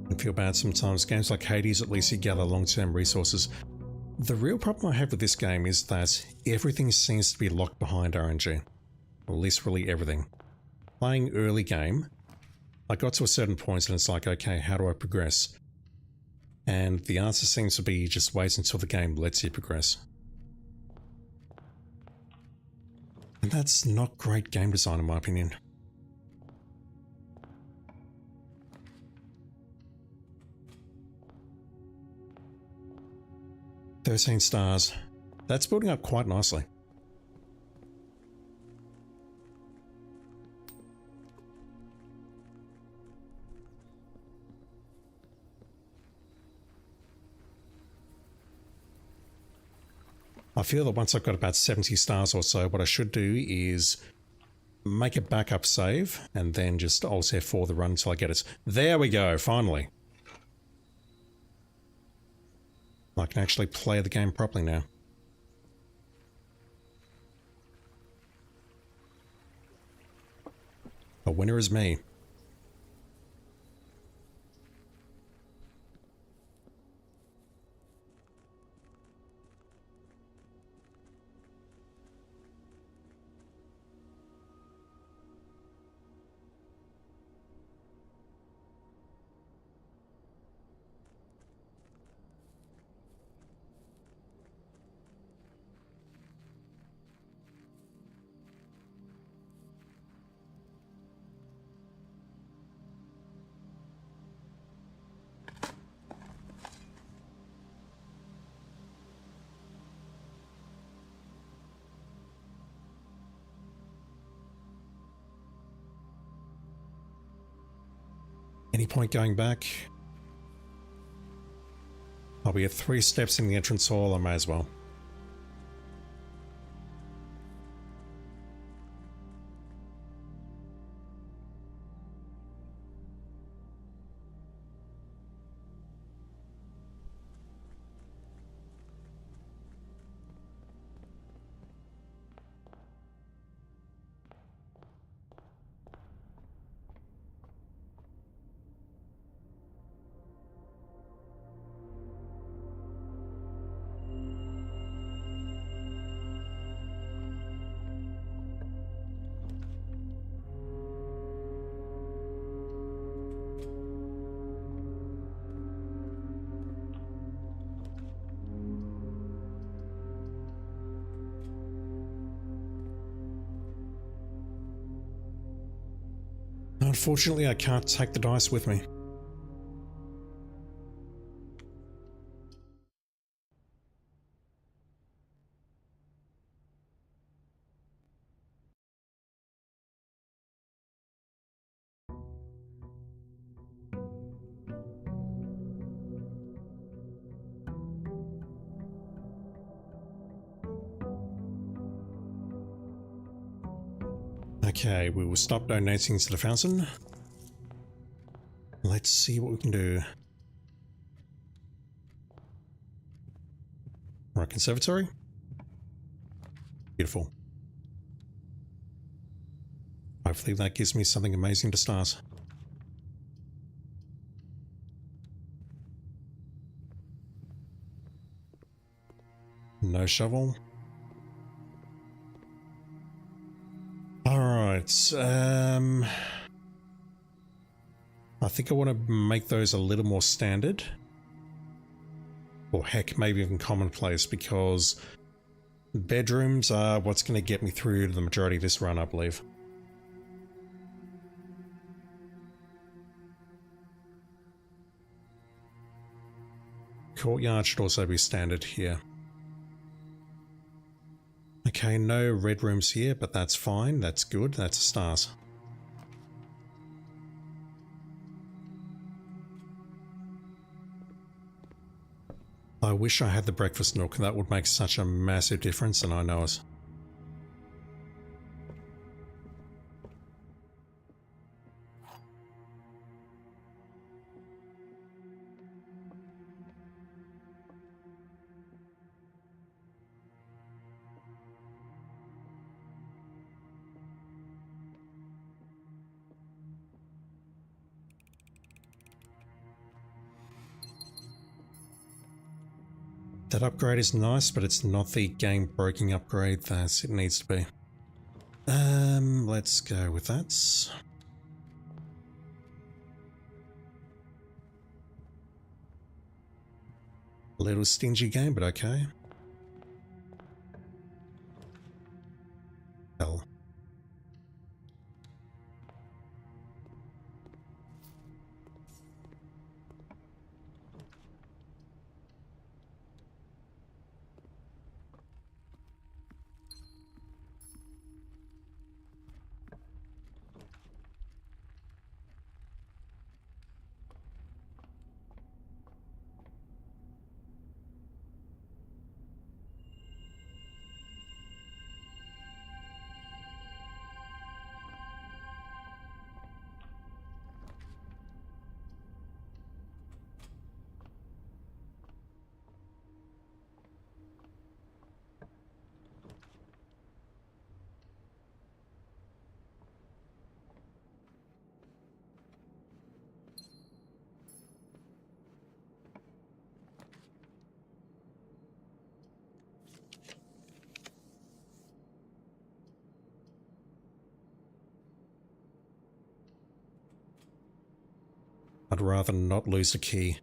I feel bad sometimes. Games like Hades, at least you gather long-term resources. The real problem I have with this game is that everything seems to be locked behind RNG. Or at least really everything. Playing early game, I got to a certain point and it's like, okay, how do I progress? And the answer seems to be just wait until the game lets you progress. And that's not great game design in my opinion. "13 stars. That's building up quite nicely. I feel that once I've got about 70 stars or so, what I should do is make a backup save and then just Alt F4 the run until I get it. There we go, finally. I can actually play the game properly now. A winner is me. Any point going back? I'll be at 3 steps in the entrance hall, I may as well. Unfortunately, I can't take the dice with me. Okay, we will stop donating to the fountain. Let's see what we can do. Right, conservatory. Beautiful. Hopefully that gives me something amazing to start. No shovel. Alright, I think I want to make those a little more standard. Or heck, maybe even commonplace, because bedrooms are what's going to get me through to the majority of this run, I believe. Courtyard should also be standard here. Okay, no red rooms here, but that's fine. That's good. That's stars. I wish I had the breakfast nook. That would make such a massive difference, and I know it. That upgrade is nice, but it's not the game-breaking upgrade that it needs to be. Let's go with that. A little stingy game, but okay. Hell. I'd rather not lose a key.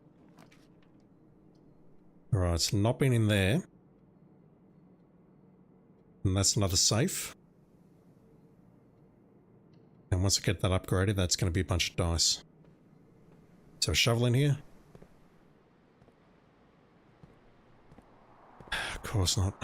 Alright, it's not been in there. And that's another safe. And once I get that upgraded, that's going to be a bunch of dice. So a shovel in here? Of course not.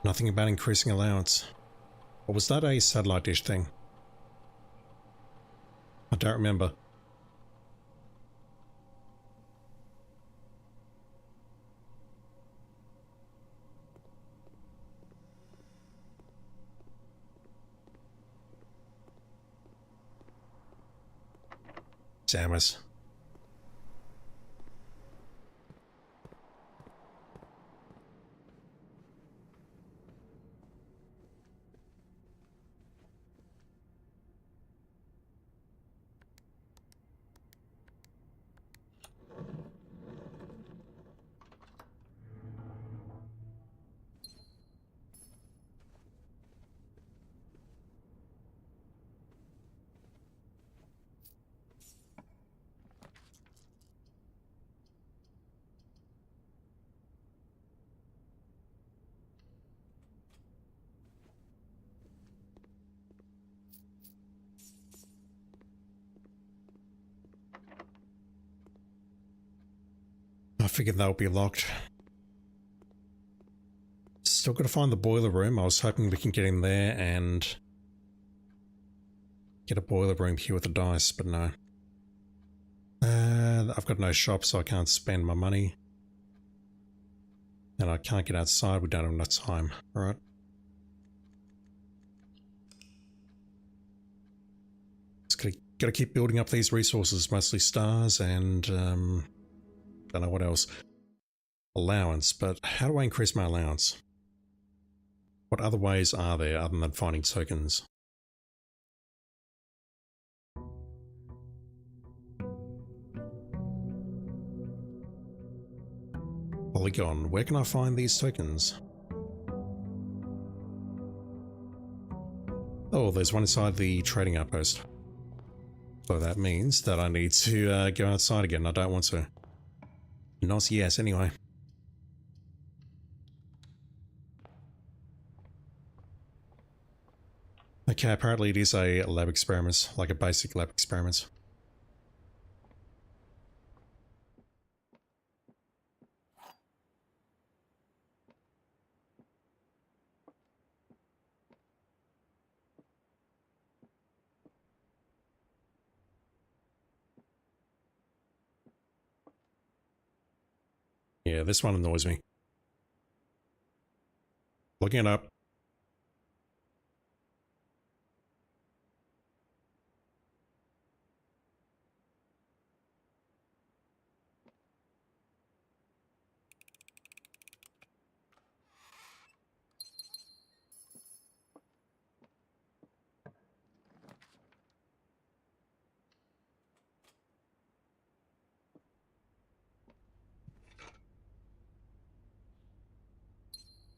Nothing about increasing allowance. Or was that a satellite dish thing? I don't remember. Samus. I figured that would be locked. Still got to find the boiler room. I was hoping we can get in there and get a boiler room here with the dice, but no. I've got no shop, so I can't spend my money. And I can't get outside. We don't have enough time. Alright. Just gotta keep building up these resources, mostly stars and don't know what else. Allowance, but how do I increase my allowance? What other ways are there other than finding tokens? Polygon, where can I find these tokens? Oh, there's one inside the trading outpost. So that means that I need to go outside again. I don't want to. Not yet, anyway. Okay, apparently it is a lab experiment, like a basic lab experiment. Yeah, this one annoys me. Looking it up.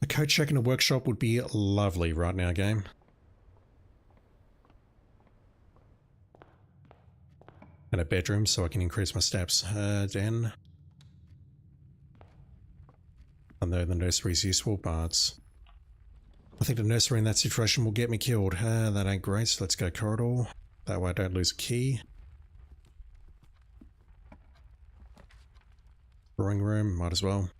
A code check in a workshop would be lovely right now, game. And a bedroom so I can increase my steps. Den. I know the nursery is useful, but I think the nursery in that situation will get me killed. That ain't great, so let's go corridor. That way I don't lose a key. Drawing room, might as well.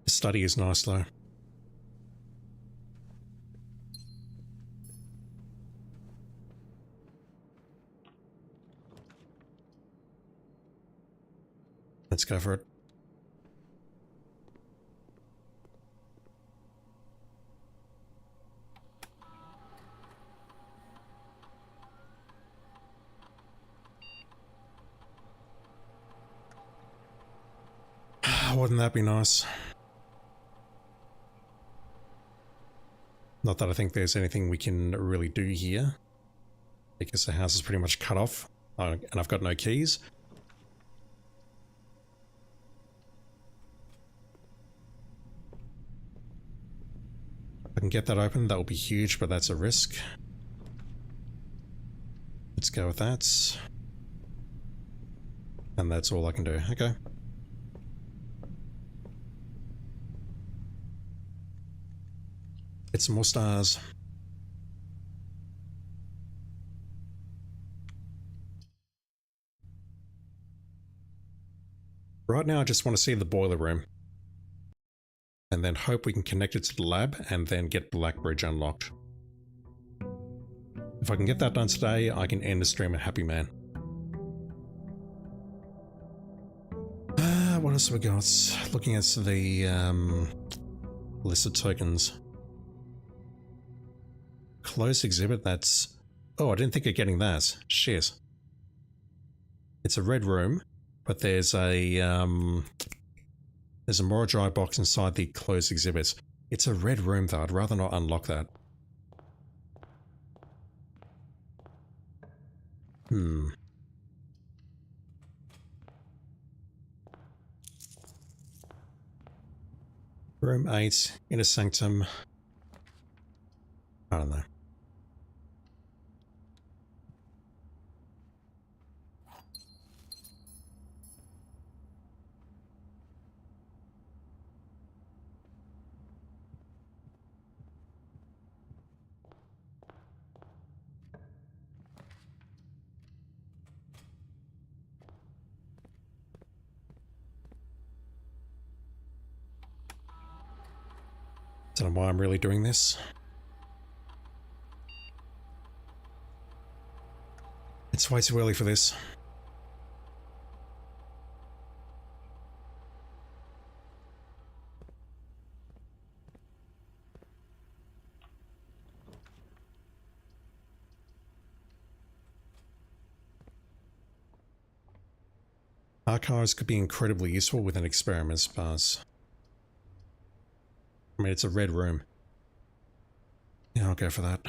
The study is nice though. Let's go for it. Wouldn't that be nice? Not that I think there's anything we can really do here, because the house is pretty much cut off, and I've got no keys. If I can get that open, that will be huge, but that's a risk. Let's go with that. And that's all I can do. Okay. Get some more stars. Right now I just want to see the boiler room. And then hope we can connect it to the lab and then get Black Bridge unlocked. If I can get that done today, I can end the stream a happy man. What else have we got? Looking at the list of tokens. Closed exhibit, that's... Oh, I didn't think of getting that. Shit. It's a red room, but there's a more dry box inside the closed exhibit. It's a red room though, I'd rather not unlock that. Room 8, Inner Sanctum. I don't know. Don't know why I'm really doing this. It's way too early for this. Archives could be incredibly useful within experiments, but I mean, it's a red room. Yeah, I'll go for that.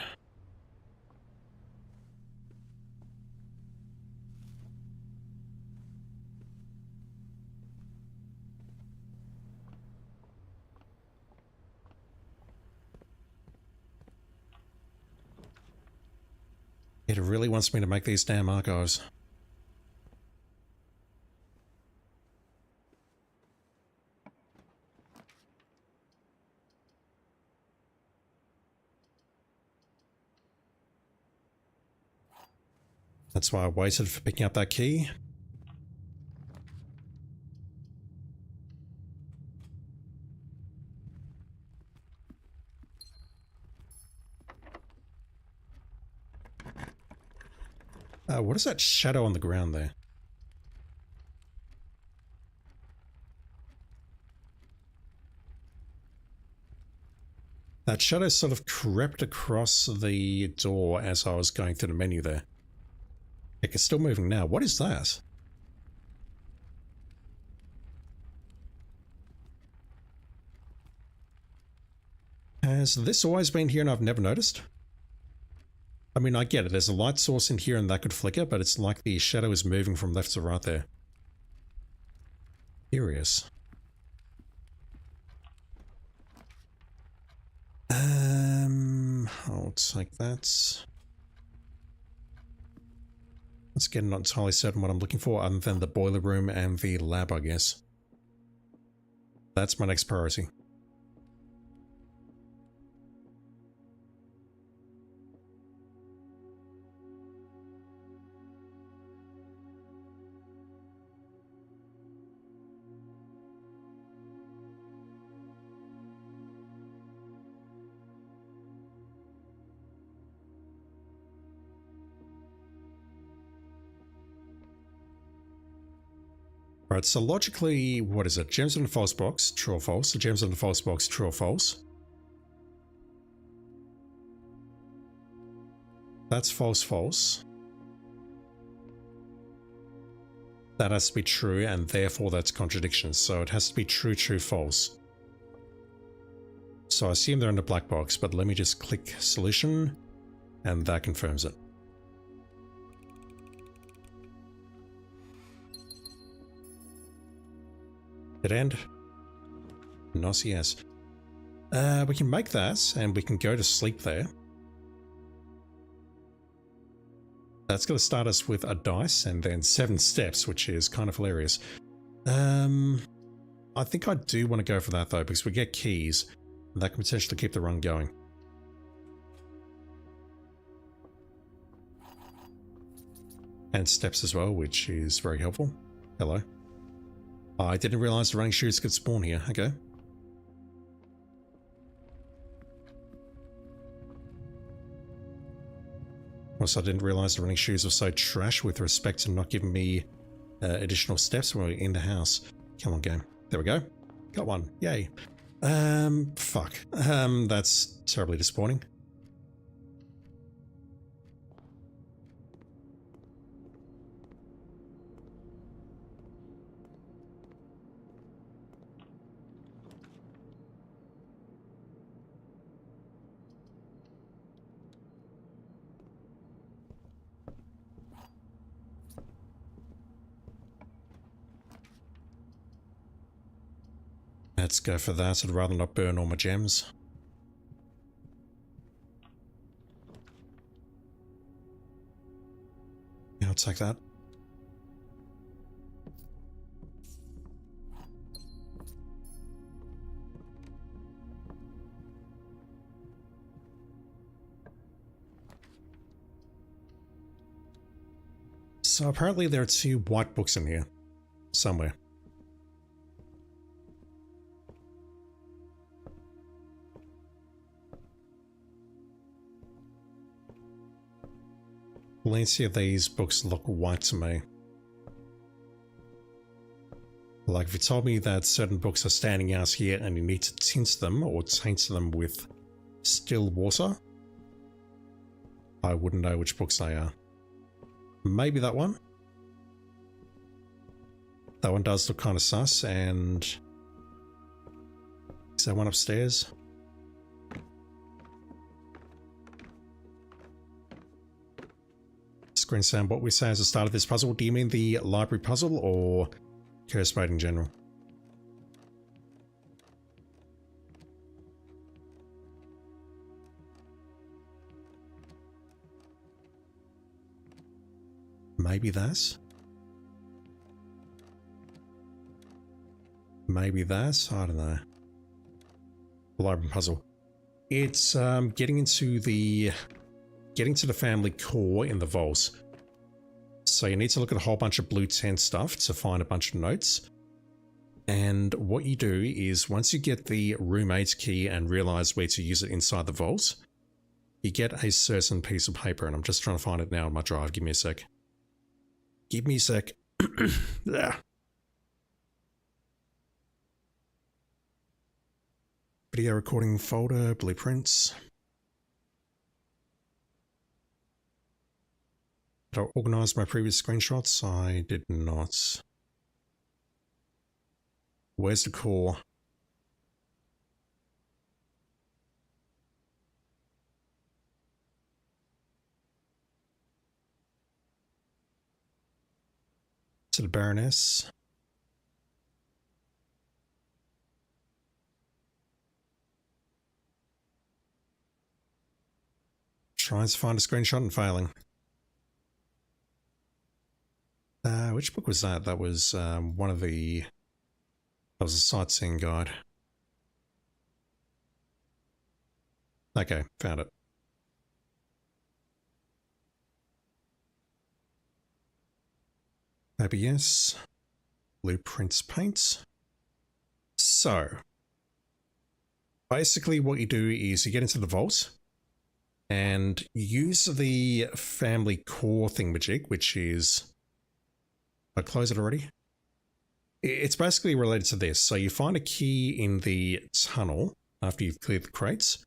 It really wants me to make these damn archives. That's why I waited for picking up that key. What is that shadow on the ground there? That shadow sort of crept across the door as I was going through the menu there. Heck, it's still moving now. What is that? Has this always been here and I've never noticed? I mean, I get it. There's a light source in here and that could flicker, but it's like the shadow is moving from left to right there. Curious. I'll take that. Let's get not entirely certain what I'm looking for other than the boiler room and the lab, I guess. That's my next priority. Right, so logically, what is it? Gems in a false box, true or false? Gems in a false box, true or false? That's false, false. That has to be true, and therefore that's contradiction. So it has to be true, true, false. So I assume they're in the black box, but let me just click solution, and that confirms it. Dead end. Nice, yes. We can make that, and we can go to sleep there. That's going to start us with a dice, and then 7 steps, which is kind of hilarious. I think I do want to go for that, though, because we get keys, and that can potentially keep the run going. And steps as well, which is very helpful. Hello. I didn't realize the running shoes could spawn here. Okay. Also, I didn't realize the running shoes were so trash with respect to not giving me additional steps when we were in the house. Come on, game. There we go. Got one. Yay. Fuck. That's terribly disappointing. Let's go for that. I'd rather not burn all my gems. Yeah, I'll take that. So apparently there are 2 white books in here. Somewhere. Plenty of these books look white to me. Like if you told me that certain books are standing out here and you need to tint them or taint them with still water, I wouldn't know which books they are. Maybe that one? That one does look kind of sus, and is that one upstairs? Screen sound, what we say as the start of this puzzle. Do you mean the library puzzle or curse mode in general? Maybe that's. Maybe that's. I don't know. The library puzzle. It's getting to the family core in the vaults. So you need to look at a whole bunch of blue tent stuff to find a bunch of notes. And what you do is once you get the roommate's key and realize where to use it inside the vault, you get a certain piece of paper, and I'm just trying to find it now on my drive. Give me a sec. Give me a sec. Yeah. Video recording folder, blueprints. Did I organize my previous screenshots? I did not. Where's the core? To the Baroness. Trying to find a screenshot and failing. Which book was that? That was one of the... That was a sightseeing guide. Okay, found it. Maybe yes. Blueprints paints. So, basically what you do is you get into the vault and you use the family core thingamajig, which is... I close it already? It's basically related to this. So you find a key in the tunnel after you've cleared the crates.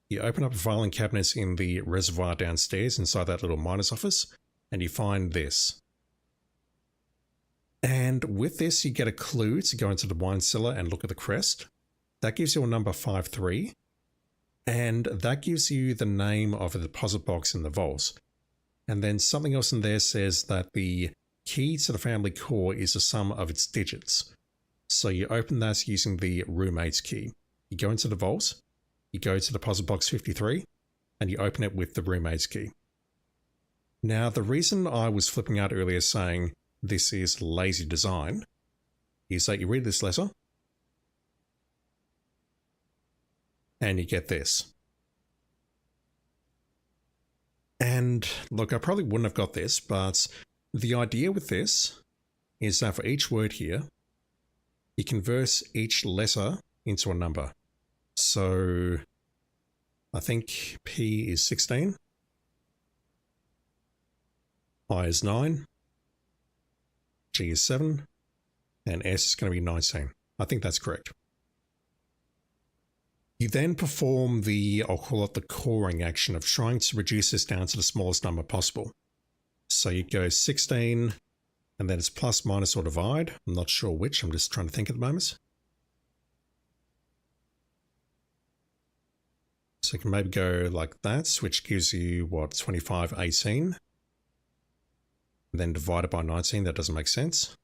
You open up a filing cabinet in the reservoir downstairs inside that little miner's office, and you find this. And with this, you get a clue to go into the wine cellar and look at the crest. That gives you a number 53, and that gives you the name of a deposit box in the vault. And then something else in there says that the key to the family core is the sum of its digits. So you open that using the roommate's key. You go into the vault, you go to deposit box 53, and you open it with the roommate's key. Now, the reason I was flipping out earlier saying this is lazy design is that you read this letter and you get this. And look, I probably wouldn't have got this, but the idea with this is that for each word here, you convert each letter into a number. So I think P is 16, I is 9, G is 7, and S is going to be 19. I think that's correct. You then perform the, I'll call it the coring action of trying to reduce this down to the smallest number possible. So you go 16, and then it's plus, minus, or divide. I'm not sure which. I'm just trying to think at the moment. So you can maybe go like that, which gives you, what, 25, 18. And then divided by 19, that doesn't make sense.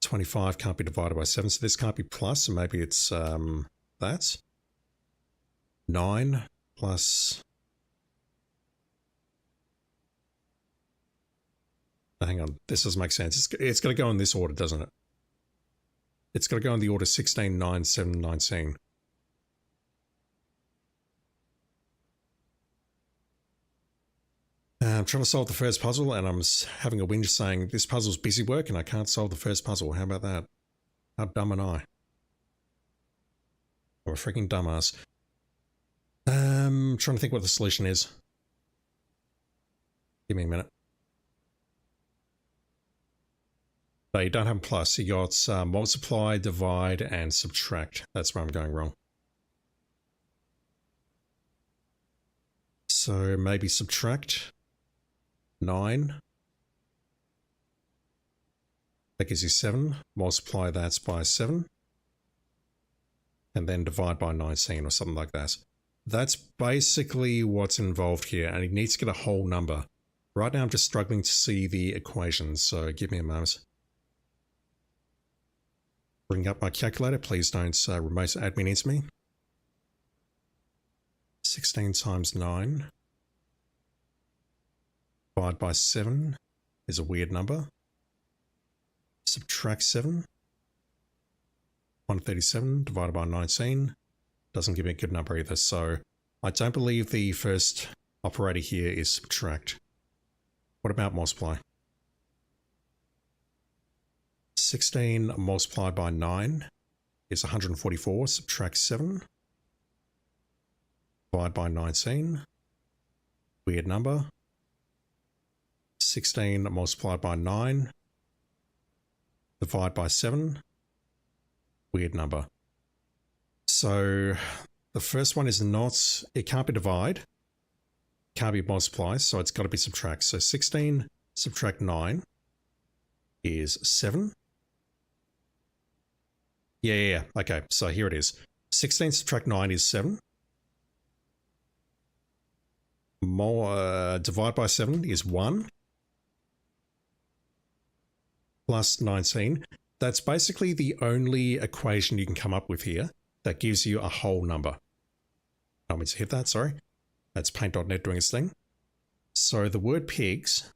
25 can't be divided by 7, so this can't be plus, so maybe it's that. 9 plus... Hang on, this doesn't make sense. It's got to go in this order, doesn't it? It's got to go in the order 16, 9, 7, 19. I'm trying to solve the first puzzle, and I'm having a whinge saying, this puzzle's busy work, and I can't solve the first puzzle. How about that? How dumb am I? I'm a freaking dumbass. Trying to think what the solution is. Give me a minute. No, you don't have a plus. You got multiply, divide, and subtract. That's where I'm going wrong. So maybe subtract 9. That gives you 7. Multiply that by 7. And then divide by 19 or something like that. That's basically what's involved here, and you need to get a whole number. Right now I'm just struggling to see the equations, so give me a moment. Bring up my calculator, please don't remote admin into me. 16 times 9 divided by 7 is a weird number. Subtract 7. 137 divided by 19 doesn't give me a good number either, so I don't believe the first operator here is subtract. What about multiply? 16 multiplied by 9 is 144, subtract 7. Divide by 19. Weird number. 16 multiplied by 9. Divide by 7. Weird number. So the first one is not, it can't be divide. Can't be multiply, so it's got to be subtract. So 16 subtract 9 is 7. Yeah. Okay, so here it is. 16 subtract 9 is 7. Divide by 7 is 1. Plus 19. That's basically the only equation you can come up with here that gives you a whole number. I mean to hit that, sorry. That's paint.net doing its thing. So the word pigs,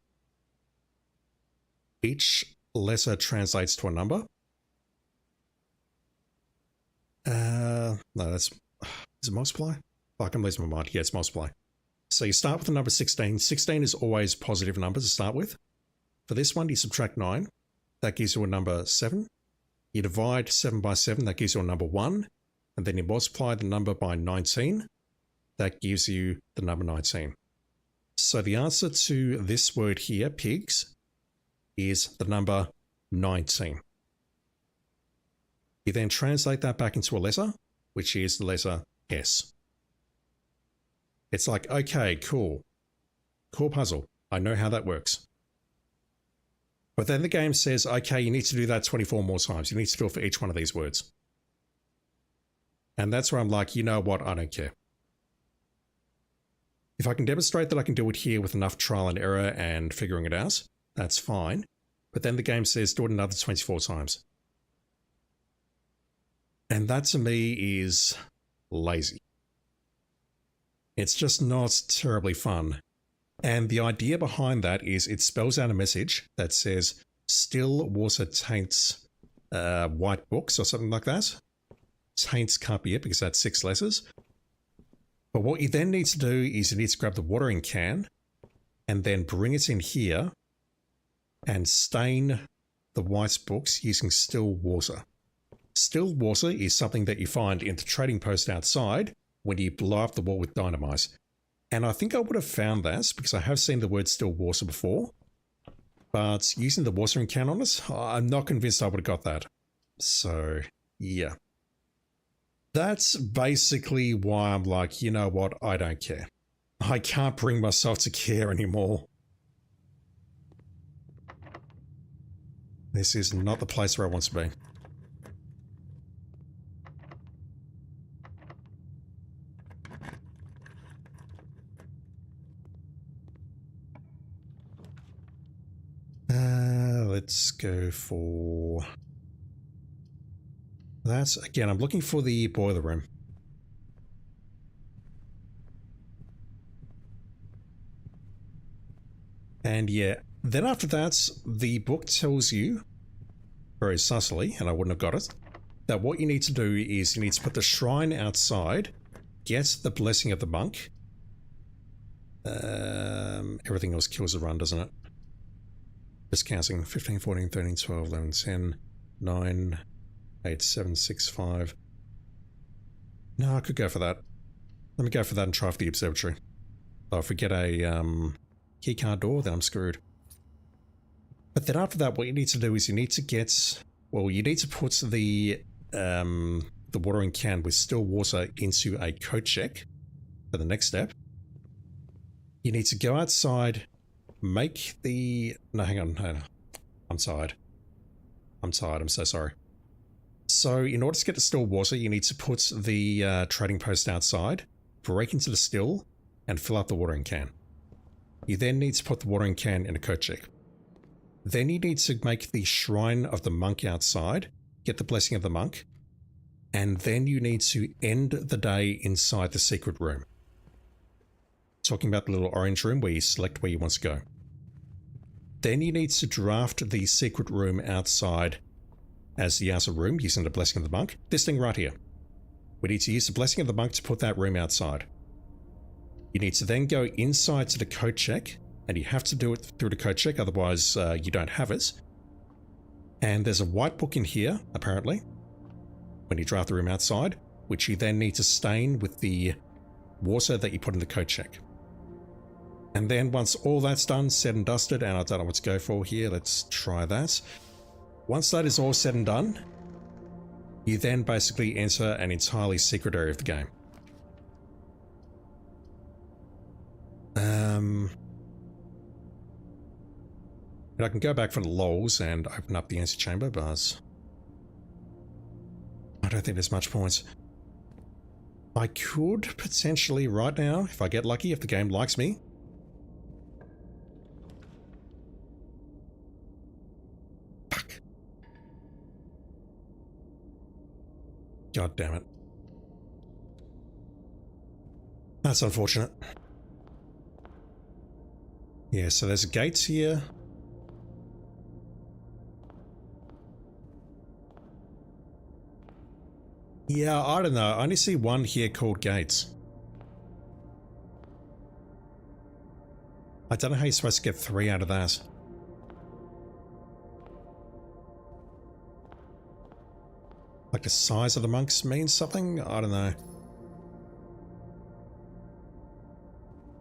each letter translates to a number. No, that's, is it multiply? I can lose my mind. Yeah, it's multiply. So you start with the number 16. 16 is always positive number to start with. For this one, you subtract 9. That gives you a number 7. You divide 7 by 7. That gives you a number 1. And then you multiply the number by 19. That gives you the number 19. So the answer to this word here, pigs, is the number 19. You then translate that back into a letter, which is the letter S. It's like, okay, cool. Cool puzzle. I know how that works. But then the game says, okay, you need to do that 24 more times. You need to do it for each one of these words. And that's where I'm like, you know what? I don't care. If I can demonstrate that I can do it here with enough trial and error and figuring it out, that's fine. But then the game says do it another 24 times. And that to me is lazy. It's just not terribly fun. And the idea behind that is it spells out a message that says still water taints white books or something like that. Taints can't be it because that's 6 letters. But what you then need to do is you need to grab the watering can and then bring it in here and stain the white books using still water. Still water is something that you find in the trading post outside when you blow up the wall with dynamite. And I think I would have found that because I have seen the word still water before. But using the watering can on it, I'm not convinced I would have got that. So, yeah. That's basically why I'm like, you know what, I don't care. I can't bring myself to care anymore. This is not the place where I want to be. Let's go for that. Again, I'm looking for the boiler room. And yeah, then after that, the book tells you, very sussily, and I wouldn't have got it, that what you need to do is you need to put the shrine outside, get the blessing of the monk. Everything else kills the run, doesn't it? Just counting 15, 14, 13, 12, 11, 10, 9, 8, 7, 6, 5. No, I could go for that. Let me go for that and try for the observatory. Oh, if we get a keycard door, then I'm screwed. But then after that, what you need to do is you need to get, well, you need to put the watering can with still water into a coat check for the next step. You need to go outside, make the, no, hang on, I'm tired. I'm tired, I'm so sorry. So in order to get the distilled water, you need to put the trading post outside, break into the still, and fill up the watering can. You then need to put the watering can in a kochek. Then you need to make the shrine of the monk outside, get the blessing of the monk, and then you need to end the day inside the secret room. Talking about the little orange room where you select where you want to go. Then you need to draft the secret room outside as the outer room using the blessing of the monk. This thing right here. We need to use the blessing of the monk to put that room outside. You need to then go inside to the code check, and you have to do it through the code check, otherwise you don't have it. And there's a white book in here, apparently, when you draft the room outside, which you then need to stain with the water that you put in the code check. And then once all that's done, said and dusted, and I don't know what to go for here, let's try that. Once that is all said and done, you then basically enter an entirely secret area of the game. And I can go back for the lols and open up the antechamber, but I don't think there's much point. I could potentially right now, if I get lucky, if the game likes me. Fuck. God damn it. That's unfortunate. Yeah, so there's gates here. Yeah, I don't know. I only see one here called gates. I don't know how you're supposed to get 3 out of that. Like the size of the monks means something? I don't know.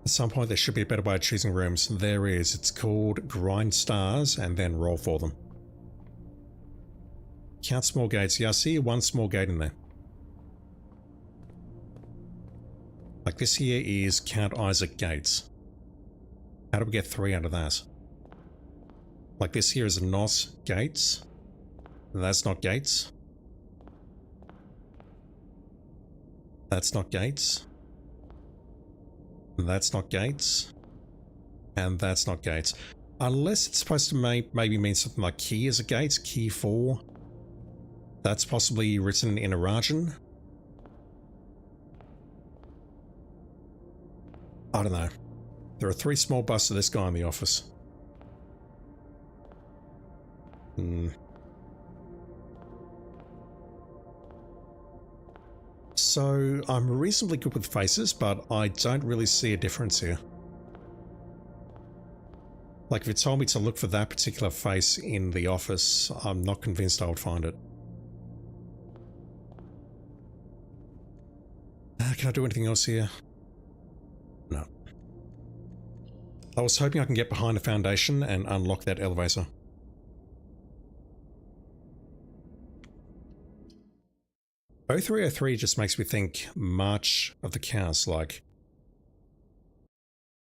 At some point there should be a better way of choosing rooms. There is. It's called grind stars and then roll for them. Count small gates. Yeah, I see one small gate in there. Like this here is Count Isaac Gates. How do we get 3 out of that? Like this here is Nos Gates. That's not Gates. That's not Gates. That's not Gates. And that's not Gates. Unless it's supposed to maybe mean something like key as a gate. Key 4. That's possibly written in Arajan. I don't know. There are 3 small busts of this guy in the office. So, I'm reasonably good with faces, but I don't really see a difference here. Like, if it told me to look for that particular face in the office, I'm not convinced I would find it. Can I do anything else here? No. I was hoping I can get behind the foundation and unlock that elevator. O303 just makes me think March of the Cows, like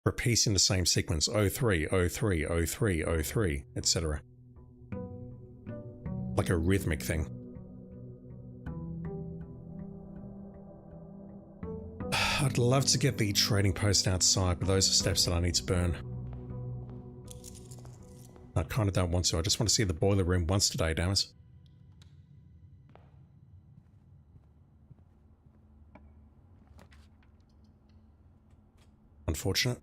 repeats in the same sequence. 03, 03, 03, 03, etc. Like a rhythmic thing. I'd love to get the trading post outside, but those are steps that I need to burn. I kind of don't want to. I just want to see the boiler room once today, damn it. Unfortunate.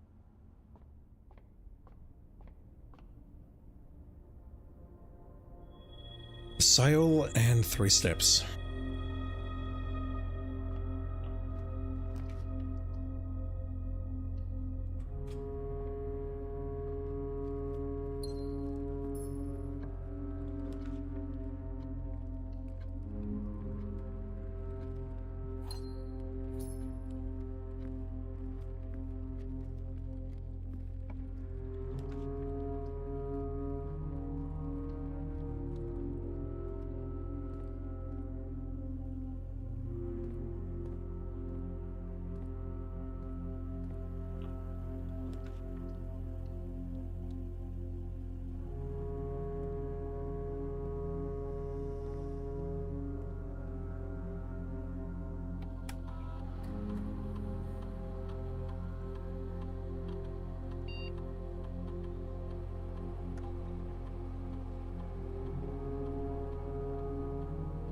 Sail and 3 steps.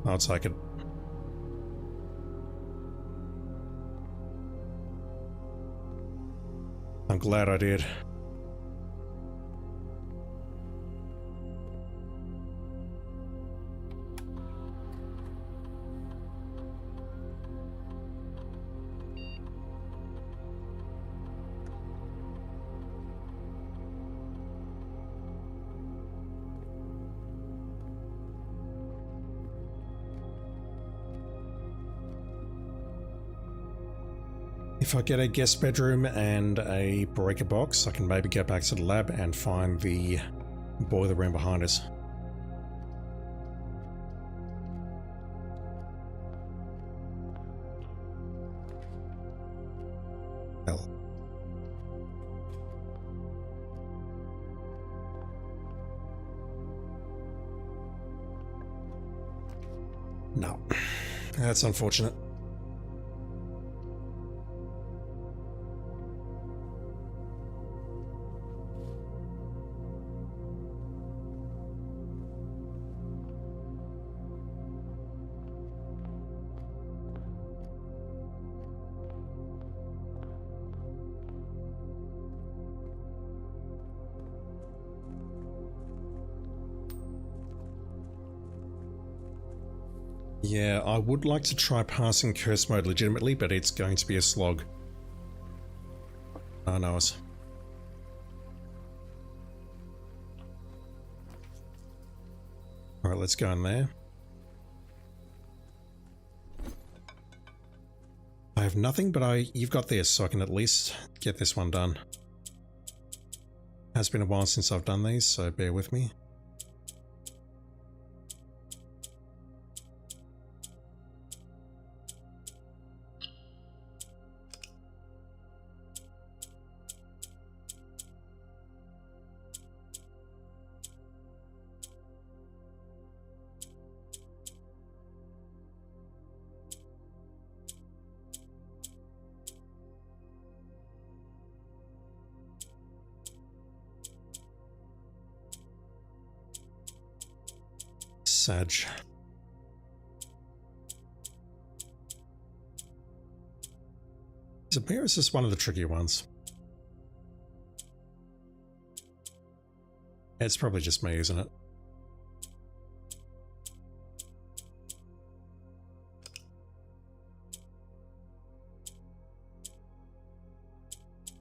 I'll take it. I'm glad I did. If I get a guest bedroom and a breaker box, I can maybe get back to the lab and find the boiler room behind us. Hell. No. That's unfortunate. Yeah, I would like to try passing curse mode legitimately, but it's going to be a slog. Oh no. Alright, let's go in there. I have nothing, but you've got this, so I can at least get this one done. Has been a while since I've done these, so bear with me. Sag. Is appearance is one of the trickier ones. It's probably just me, isn't it?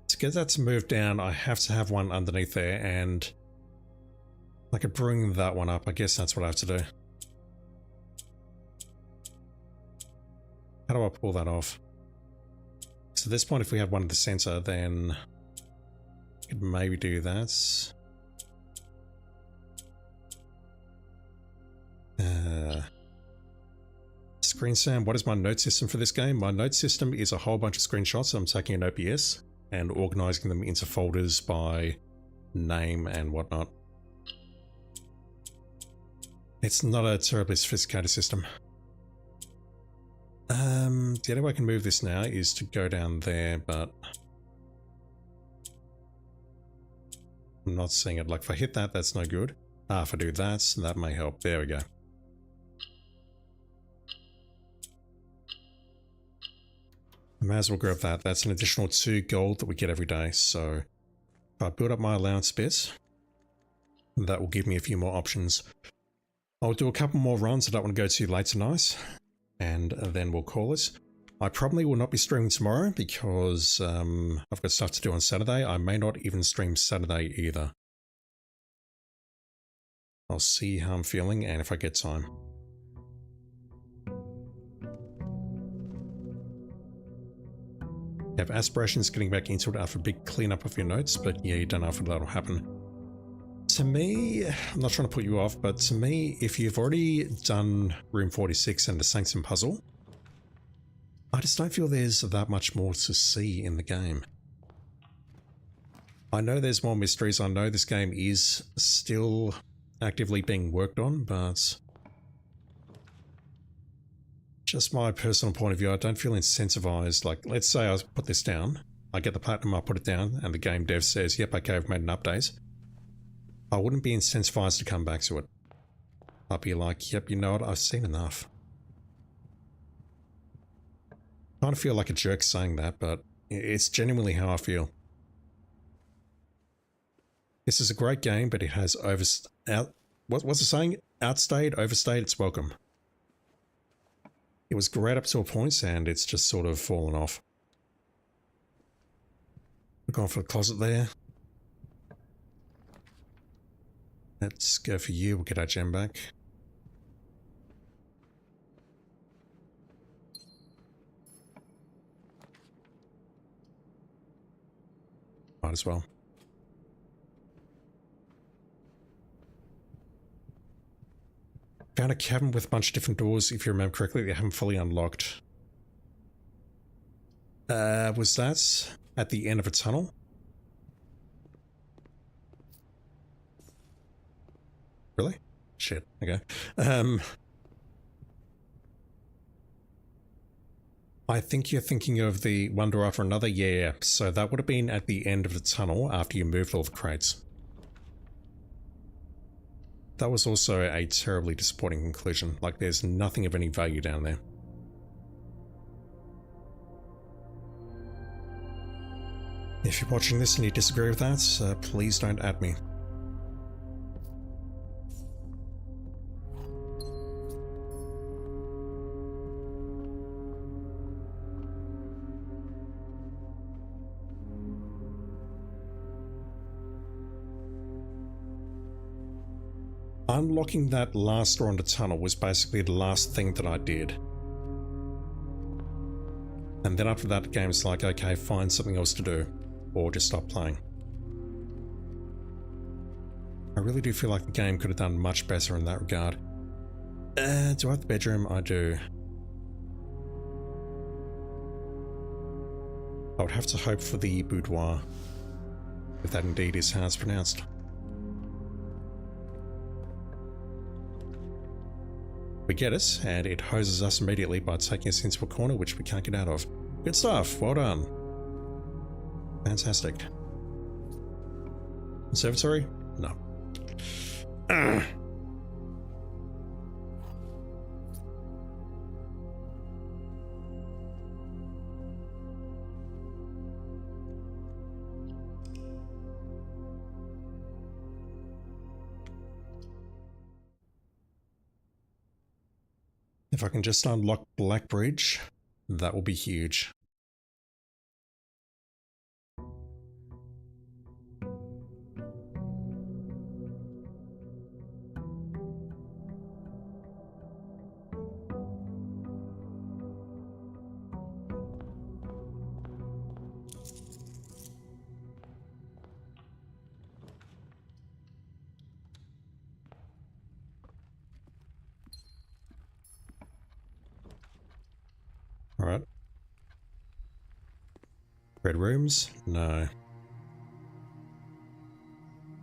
To get that to move down, I have to have one underneath there, and I could bring that one up. I guess that's what I have to do. How do I pull that off? So at this point, if we have one at the center, then I could maybe do that. Screen Sam, what is my note system for this game? My note system is a whole bunch of screenshots I'm taking in OBS and organizing them into folders by name and whatnot. It's not a terribly sophisticated system. The only way I can move this now is to go down there, but I'm not seeing it. Like if I hit that, that's no good. If I do that, that may help. There we go. I may as well grab that. That's an additional 2 gold that we get every day. So if I build up my allowance bit, that will give me a few more options. I'll do a couple more runs. I don't want to go too late tonight, and then we'll call it. I probably will not be streaming tomorrow because I've got stuff to do on Saturday. I may not even stream Saturday either. I'll see how I'm feeling and if I get time. You have aspirations getting back into it after a big cleanup of your notes, but yeah, you don't know if that'll happen. To me, I'm not trying to put you off, but to me, if you've already done Room 46 and the Sanctum puzzle, I just don't feel there's that much more to see in the game. I know there's more mysteries, I know this game is still actively being worked on, but just my personal point of view, I don't feel incentivized. Like, let's say I put this down, I get the platinum, I put it down, and the game dev says, yep, okay, I've made an update. I wouldn't be incentivized to come back to it. I'd be like, yep, you know what, I've seen enough. kind of feel like a jerk saying that, but it's genuinely how I feel. This is a great game, but it has what's the saying? Outstayed, overstayed its welcome. It was great up to a point, and it's just sort of fallen off. We're going for the closet there. Let's go for you. We'll get our gem back. Might as well. Found a cabin with a bunch of different doors. If you remember correctly, they haven't fully unlocked. Was that at the end of a tunnel? Really? Shit. Okay. I think you're thinking of the one door after another. Yeah. So that would have been at the end of the tunnel after you moved all the crates. That was also a terribly disappointing conclusion. Like, there's nothing of any value down there. If you're watching this and you disagree with that, please don't at me. Unlocking that last door on the tunnel was basically the last thing that I did. And then after that, the game's like, okay, find something else to do. Or just stop playing. I really do feel like the game could have done much better in that regard. Do I have the bedroom? I do. I would have to hope for the boudoir, if that indeed is how it's pronounced. We get it, and it hoses us immediately by taking us into a corner which we can't get out of. Good stuff, well done. Fantastic. Conservatory? No. If I can just unlock Black Bridge, that will be huge. Alright. Red rooms? No.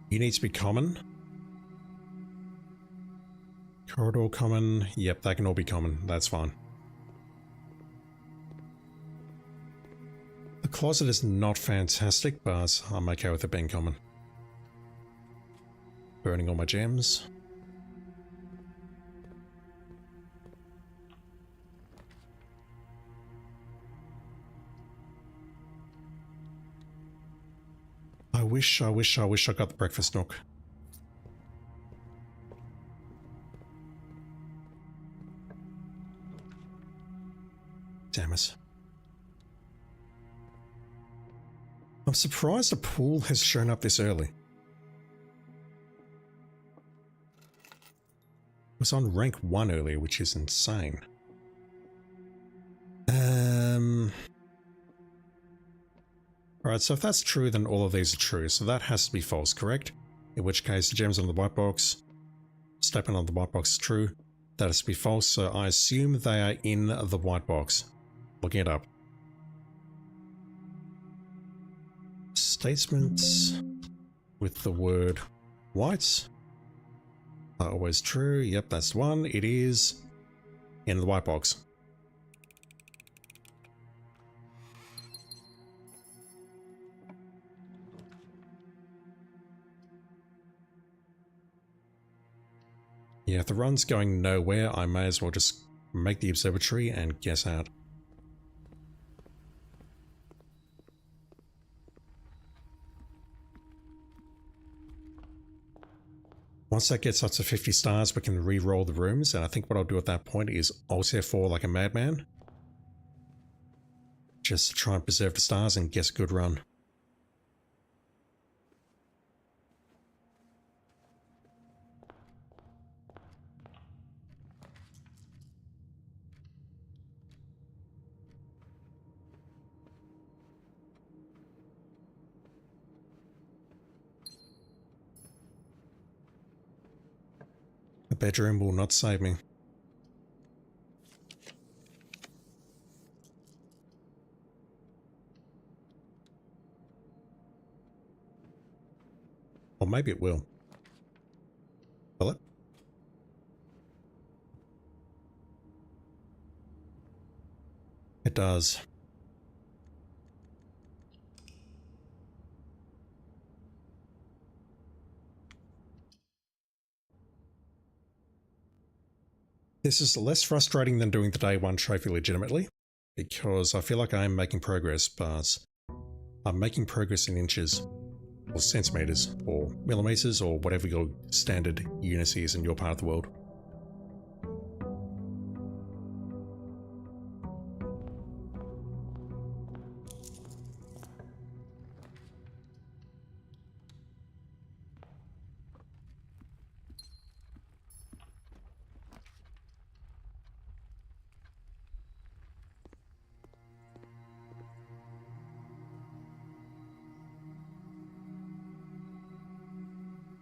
You need to be common. Corridor common. Yep, that can all be common. That's fine. The closet is not fantastic, but I'm okay with it being common. Burning all my gems. I wish I got the breakfast nook. Damn it. I'm surprised a pool has shown up this early. It was on rank 1 earlier, which is insane. Alright, so if that's true, then all of these are true, so that has to be false, correct? In which case, the gems on the white box, stepping on the white box is true. That has to be false, so I assume they are in the white box. Looking it up. Statements with the word white are always true. Yep, that's the one. It is in the white box. Yeah, if the run's going nowhere, I may as well just make the observatory and guess out. Once that gets up to 50 stars, we can re-roll the rooms, and I think what I'll do at that point is Alt F4 like a madman. Just to try and preserve the stars and get a good run. The bedroom will not save me. Or maybe it will. Will it? It does. This is less frustrating than doing the day one trophy legitimately, because I feel like I am making progress, but I'm making progress in inches, or centimeters, or millimeters, or whatever your standard unit is in your part of the world.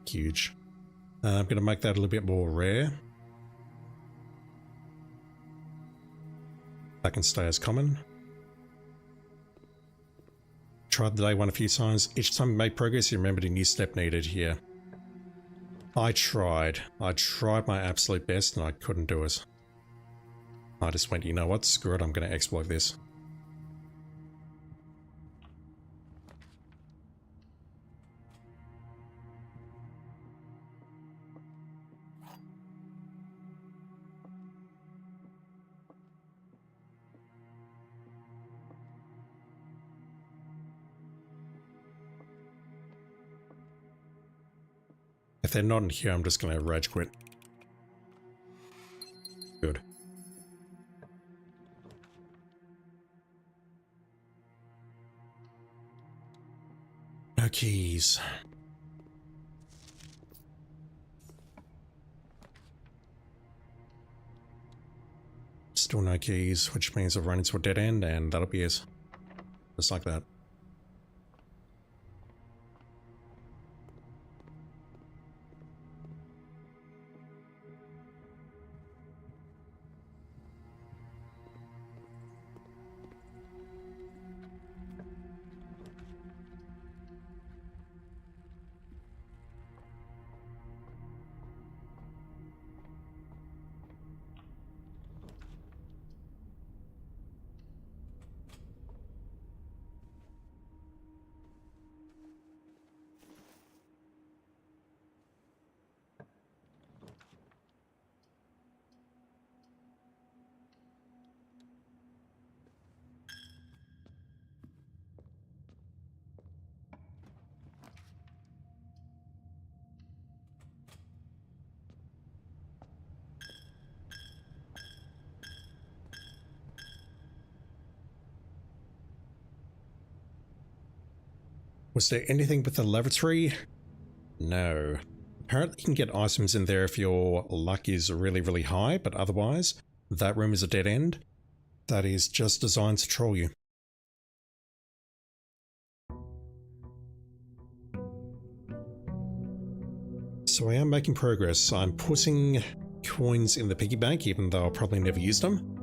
Huge. I'm going to make that a little bit more rare. That can stay as common. Tried the day one a few times. Each time you make progress, you remembered a new step needed here. I tried my absolute best and I couldn't do it. I just went, you know what, screw it, I'm going to exploit this. If they're not in here, I'm just going to rage quit. Good. No keys. Still no keys, which means I've run into a dead end, and that'll be it. Just like that. Was there anything with the lavatory? No. Apparently you can get items in there if your luck is really, really high, but otherwise, that room is a dead end. That is just designed to troll you. So I am making progress. I'm putting coins in the piggy bank, even though I'll probably never use them.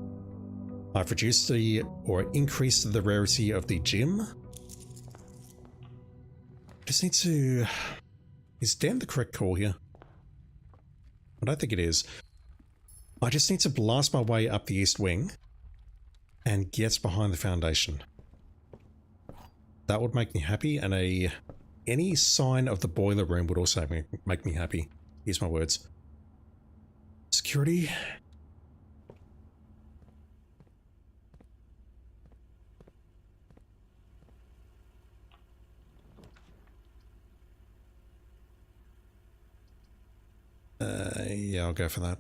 I've reduced or increased the rarity of the gym. Just need to... Is Dan the correct call here? I don't think it is. I just need to blast my way up the east wing and get behind the foundation. That would make me happy, and any sign of the boiler room would also make me happy. Here's my words. Security. Yeah, I'll go for that.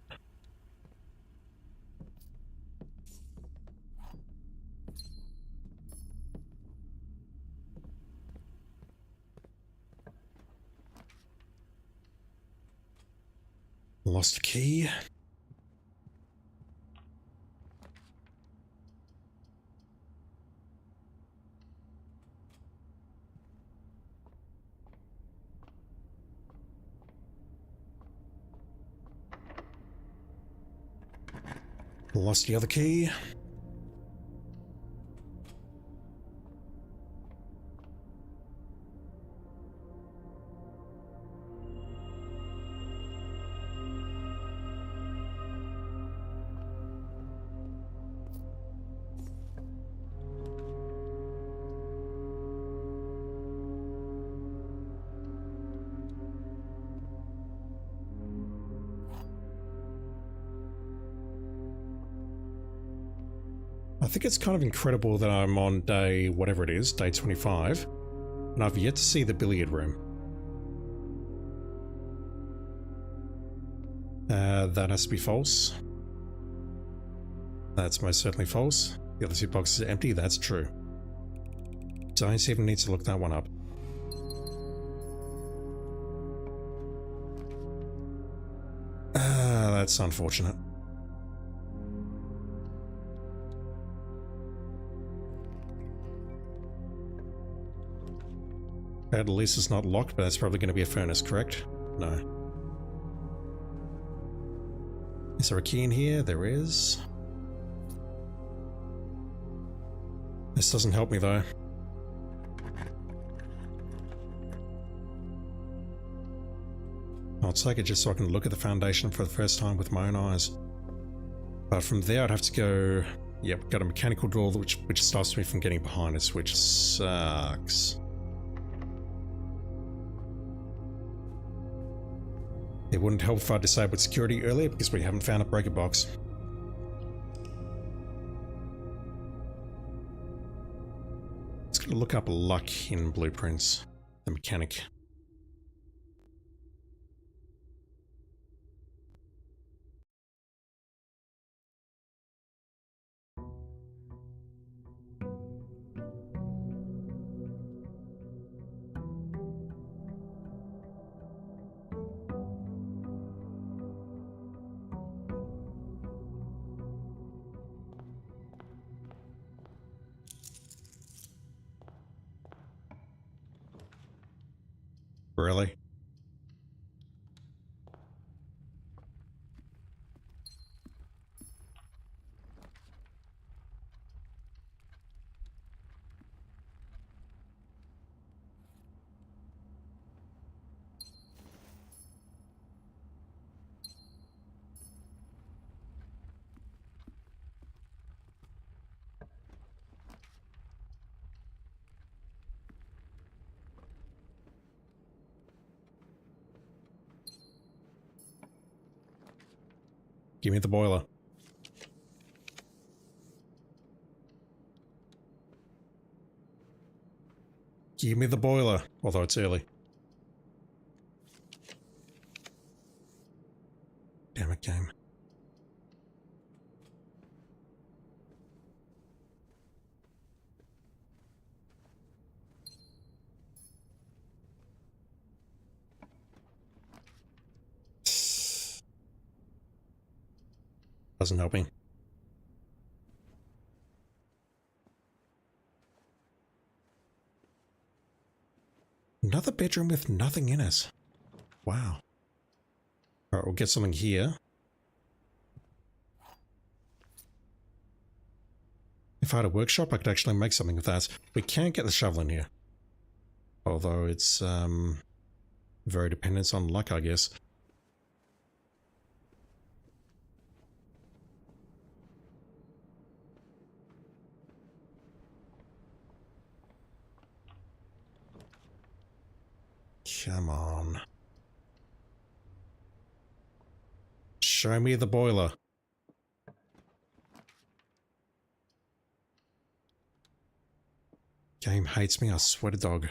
Lost a key. Lost the other key. I think it's kind of incredible that I'm on day, whatever it is, day 25, and I've yet to see the billiard room. That has to be false. That's most certainly false. The other two boxes are empty, that's true. Don't even need to look that one up. That's unfortunate. At least it's not locked, but that's probably going to be a furnace, correct? No. Is there a key in here? There is. This doesn't help me though. I'll take it just so I can look at the foundation for the first time with my own eyes. But from there I'd have to go... Yep, got a mechanical door which stops me from getting behind us, which sucks. It wouldn't help if I disabled security earlier because we haven't found a breaker box. It's gonna look up luck in blueprints. The mechanic. Really? Give me the boiler. Give me the boiler, although it's early. Damn it, game. Doesn't help me. Another bedroom with nothing in it. Wow. Alright, we'll get something here. If I had a workshop, I could actually make something with that. We can't get the shovel in here. Although it's, very dependent on luck, I guess. Come on. Show me the boiler. Game hates me, I swear to dog.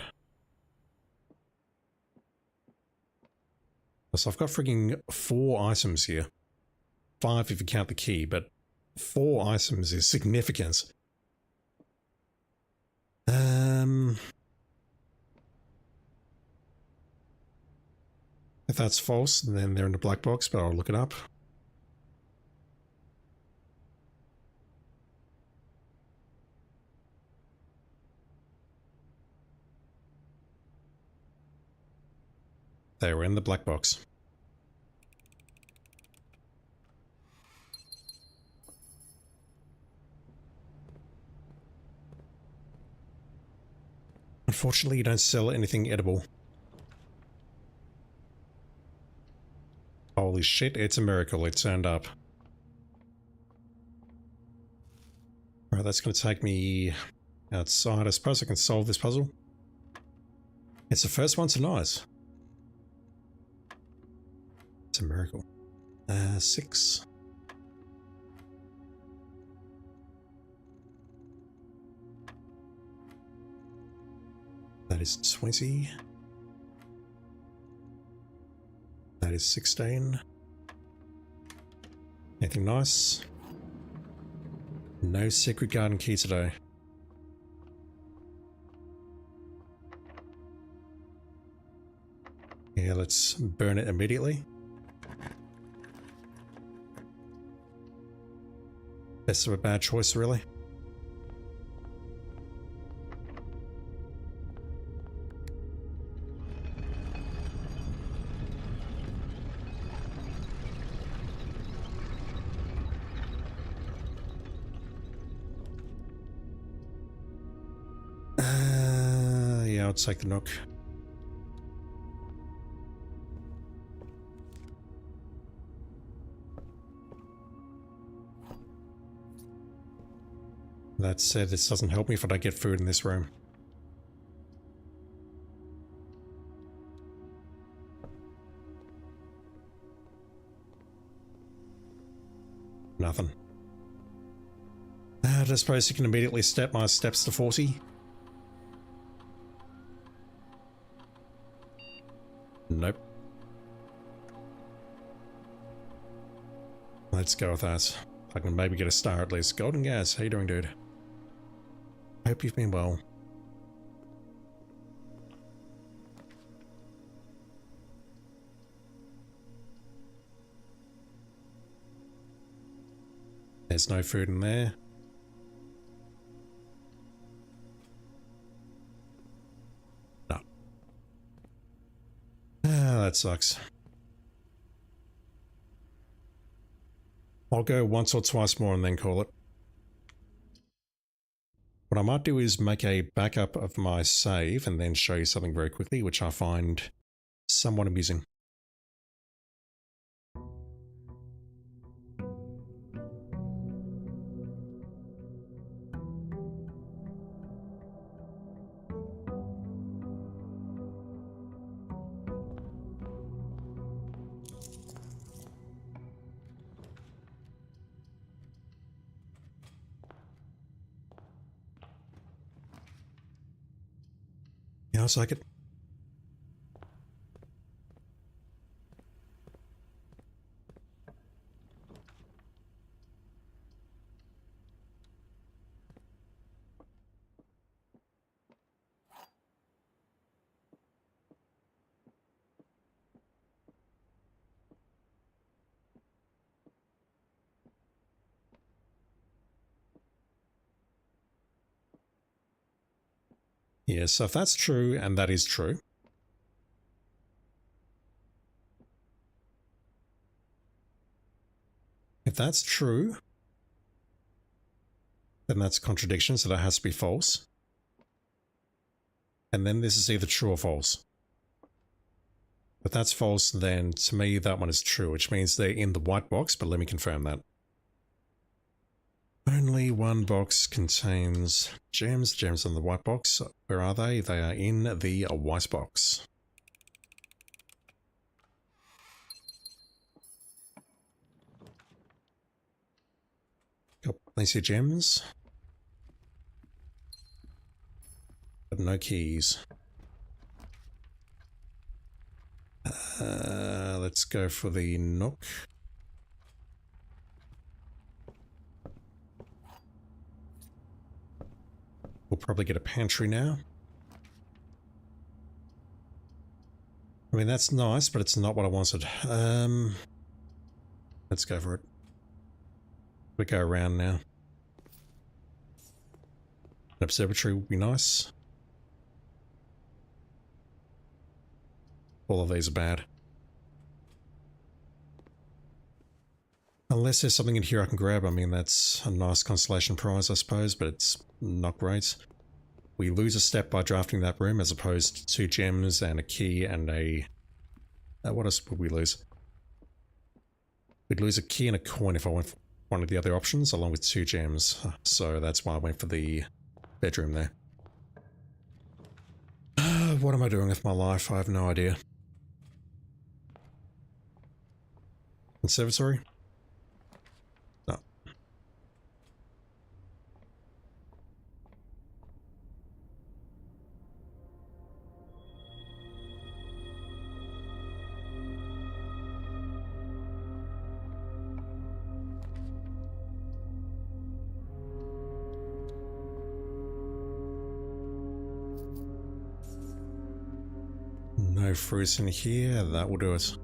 So I've got freaking 4 items here. 5 if you count the key, but 4 items is significant. If that's false, then they're in the black box, but I'll look it up. They were in the black box. Unfortunately, you don't sell anything edible. Holy shit, it's a miracle it turned up. Alright, that's going to take me outside. I suppose I can solve this puzzle. It's the first one tonight. It's a miracle. 6. That is 20. That is 16. Anything nice? No secret garden key today. Yeah, let's burn it immediately. Best of a bad choice, really. Yeah, I'll take the knock. That said, this doesn't help me if I don't get food in this room. Nothing. I suppose you can immediately step my steps to 40. Nope. Let's go with that. I can maybe get a star at least. Golden Gas, how you doing, dude? Hope you've been well. There's no food in there. No. Ah, that sucks. I'll go once or twice more and then call it. What I might do is make a backup of my save and then show you something very quickly, which I find somewhat amusing. Yeah, I'll take it. Yeah, so if that's true, and that is true, if that's true, then that's a contradiction, so that has to be false. And then this is either true or false. If that's false, then to me that one is true, which means they're in the white box, but let me confirm that. Only one box contains gems. Gems in the white box. Where are they? They are in the white box. Got plenty of gems. But no keys. Let's go for the nook. We'll probably get a pantry now. I mean, that's nice, but it's not what I wanted. Let's go for it. We go around now. An observatory would be nice. All of these are bad. Unless there's something in here I can grab. I mean, that's a nice consolation prize, I suppose, but it's not great. We lose a step by drafting that room as opposed to 2 gems and a key and a... what else would we lose? We'd lose a key and a coin if I went for one of the other options, along with 2 gems. So that's why I went for the bedroom there. What am I doing with my life? I have no idea. Conservatory? No. No fruits in here, that will do it.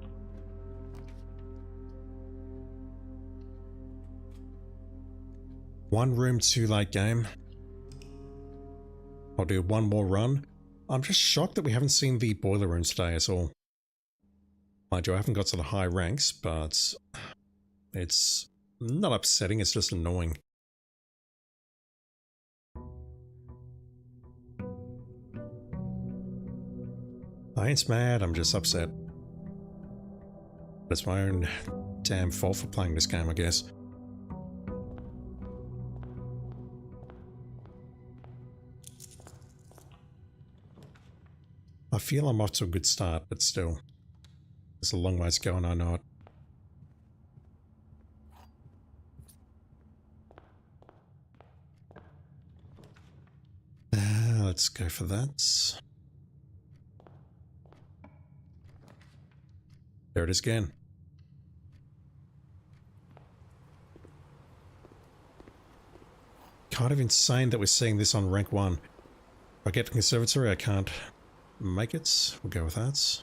One room, 2 late game. I'll do one more run. I'm just shocked that we haven't seen the boiler room today at all. Mind you, I haven't got to the high ranks, but it's not upsetting, it's just annoying. I ain't mad, I'm just upset. It's my own damn fault for playing this game, I guess. I feel I'm off to a good start, but still. There's a long ways to go and I know it. Let's go for that. There it is again. Kind of insane that we're seeing this on rank 1. If I get the conservatory, I can't make it. We'll go with that.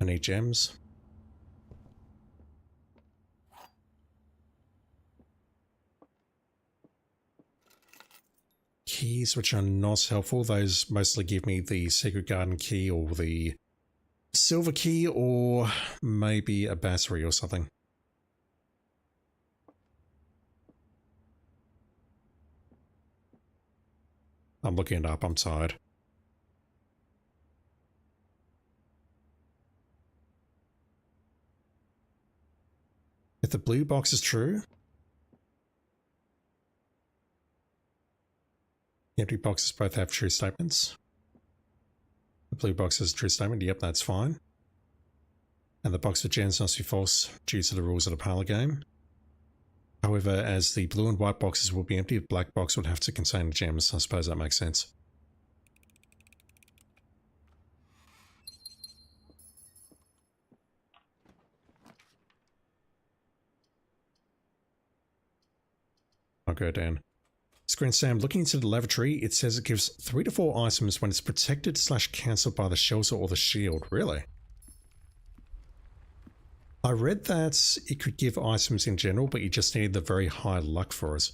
I need gems. Keys, which are not helpful. Those mostly give me the secret garden key or the silver key or maybe a battery or something. I'm looking it up, I'm tired. If the blue box is true, the empty boxes both have true statements. The blue box is a true statement, yep, that's fine. And the box with gems must be false due to the rules of the parlor game. However, as the blue and white boxes will be empty, the black box would have to contain the gems. I suppose that makes sense. I'll go down. Screen Sam, looking into the lavatory, it says it gives 3 to 4 items when it's protected / cancelled by the shelter or the shield. Really? I read that it could give items in general, but you just needed the very high luck for it.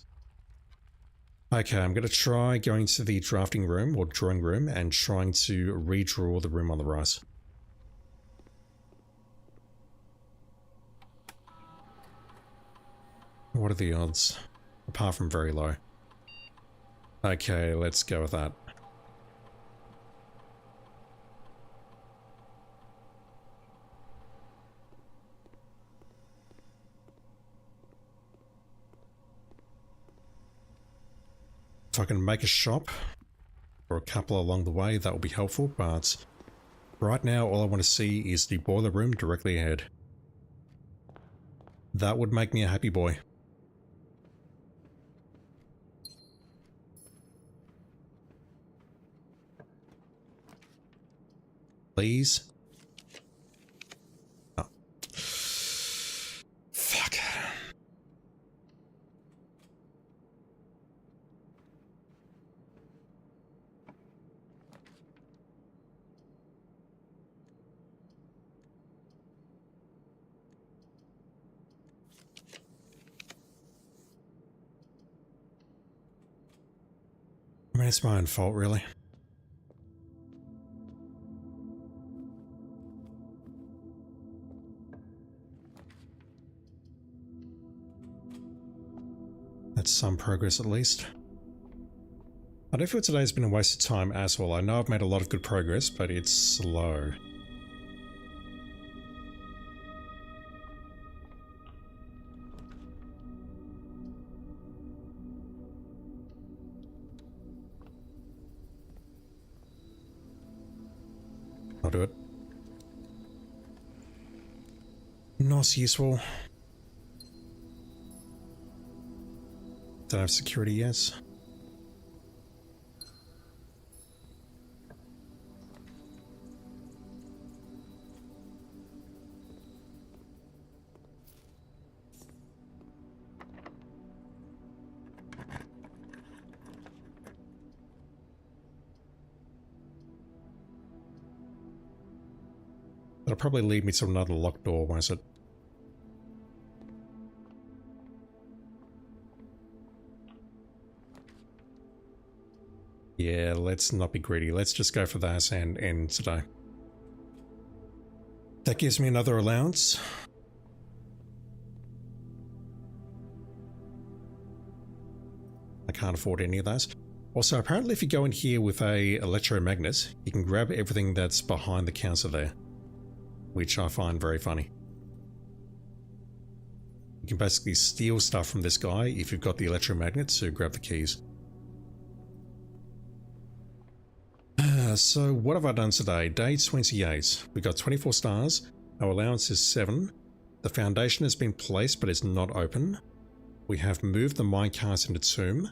Okay, I'm going to try going to the drafting room or drawing room and trying to redraw the room on the right. What are the odds? Apart from very low. Okay, let's go with that. If I can make a shop or a couple along the way, that will be helpful, but right now all I want to see is the boiler room directly ahead. That would make me a happy boy. Please. Oh. Fuck. I mean, it's my own fault, really. That's some progress at least. I don't feel today's been a waste of time as well. I know I've made a lot of good progress, but it's slow. I'll do it. Not useful. Don't have security yet. That'll probably lead me to another locked door, won't it? Yeah, let's not be greedy. Let's just go for that and end today. That gives me another allowance. I can't afford any of those. Also, apparently if you go in here with a electromagnet, you can grab everything that's behind the counter there, which I find very funny. You can basically steal stuff from this guy if you've got the electromagnet to grab the keys. So what have I done today? Day 28. We got 24 stars. Our allowance is 7. The foundation has been placed but is not open. We have moved the minecart into tomb.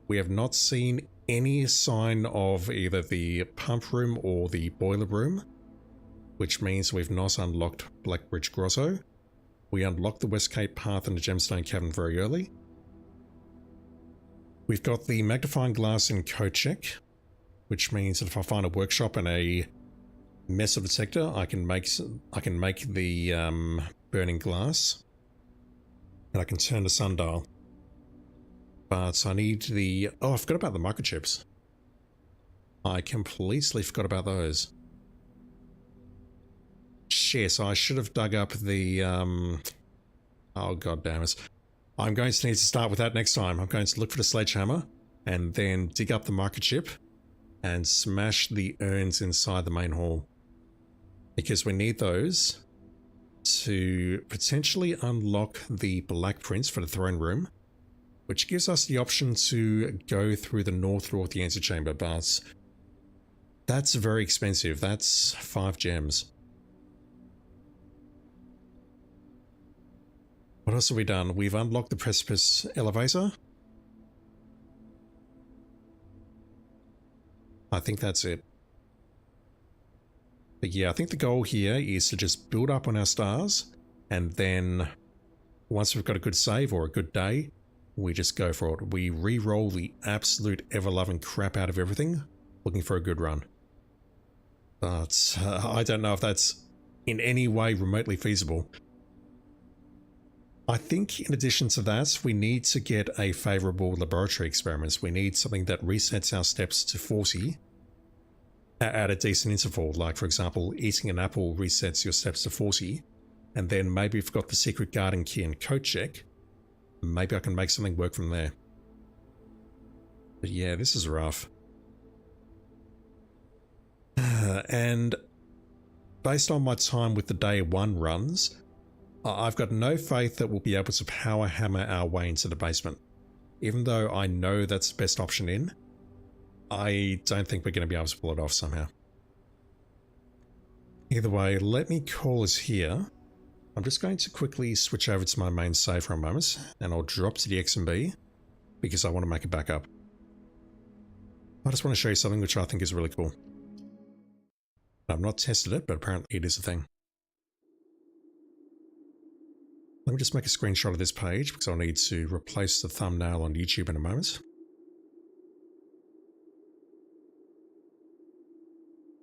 We have not seen any sign of either the pump room or the boiler room, which means we've not unlocked Blackbridge Grotto. We unlocked the West Cape Path and the Gemstone Cavern very early. We've got the magnifying glass in code check, which means that if I find a workshop and a metal detector, I can make the burning glass, and I can turn the sundial. But I need the... Oh, I forgot about the microchips. I completely forgot about those. Shit, I should have dug up the... Oh, god damn it. I'm going to need to start with that next time. I'm going to look for the sledgehammer, and then dig up the microchip, and smash the urns inside the main hall. Because we need those to potentially unlock the black prints for the throne room, which gives us the option to go through the north door of the antechamber, but that's very expensive. That's 5 gems. What else have we done? We've unlocked the precipice elevator. I think that's it. But yeah, I think the goal here is to just build up on our stars, and then once we've got a good save or a good day, we just go for it. We re-roll the absolute ever-loving crap out of everything, looking for a good run. But I don't know if that's in any way remotely feasible. I think in addition to that, we need to get a favourable laboratory experiment. We need something that resets our steps to 40 at a decent interval. Like, for example, eating an apple resets your steps to 40, and then maybe if we've got the secret garden key and code check, maybe I can make something work from there. But yeah, this is rough. And based on my time with the day 1 runs, I've got no faith that we'll be able to power hammer our way into the basement. Even though I know that's the best option in, I don't think we're going to be able to pull it off somehow. Either way, let me call us here. I'm just going to quickly switch over to my main save for a moment, and I'll drop to the X&B because I want to make a backup. I just want to show you something which I think is really cool. I've not tested it, but apparently it is a thing. Let me just make a screenshot of this page because I'll need to replace the thumbnail on YouTube in a moment.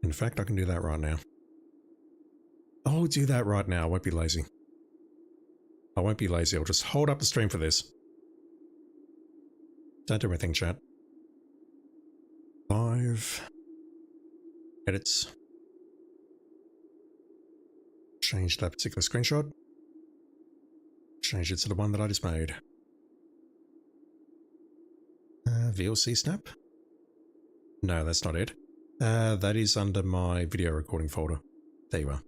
In fact, I can do that right now. I'll do that right now. I won't be lazy. I won't be lazy. I'll just hold up the stream for this. Don't do anything, chat. 5. Edits. Change that particular screenshot. Change it to the one that I just made. VLC snap? No, that's not it. That is under my video recording folder. There you are.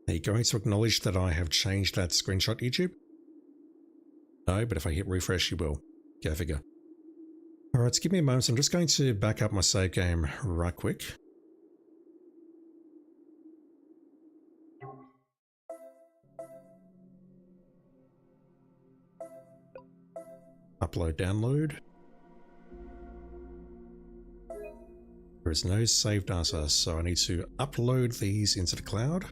Are you going to acknowledge that I have changed that screenshot, YouTube? No, but if I hit refresh, you will. Go figure. Alright, so give me a moment. I'm just going to back up my save game right quick. Upload, download. There is no save data, so I need to upload these into the cloud.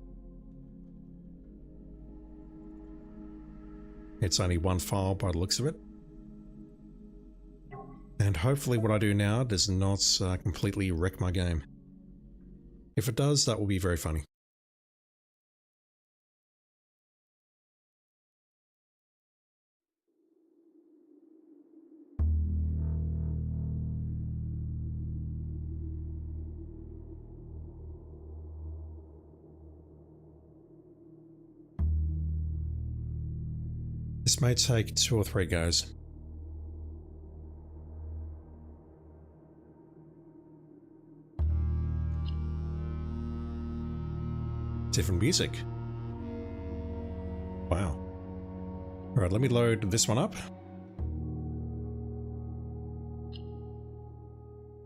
It's only one file by the looks of it. And hopefully what I do now does not completely wreck my game. If it does, that will be very funny. This may take 2 or 3 goes. Different music. Wow. Alright, let me load this one up.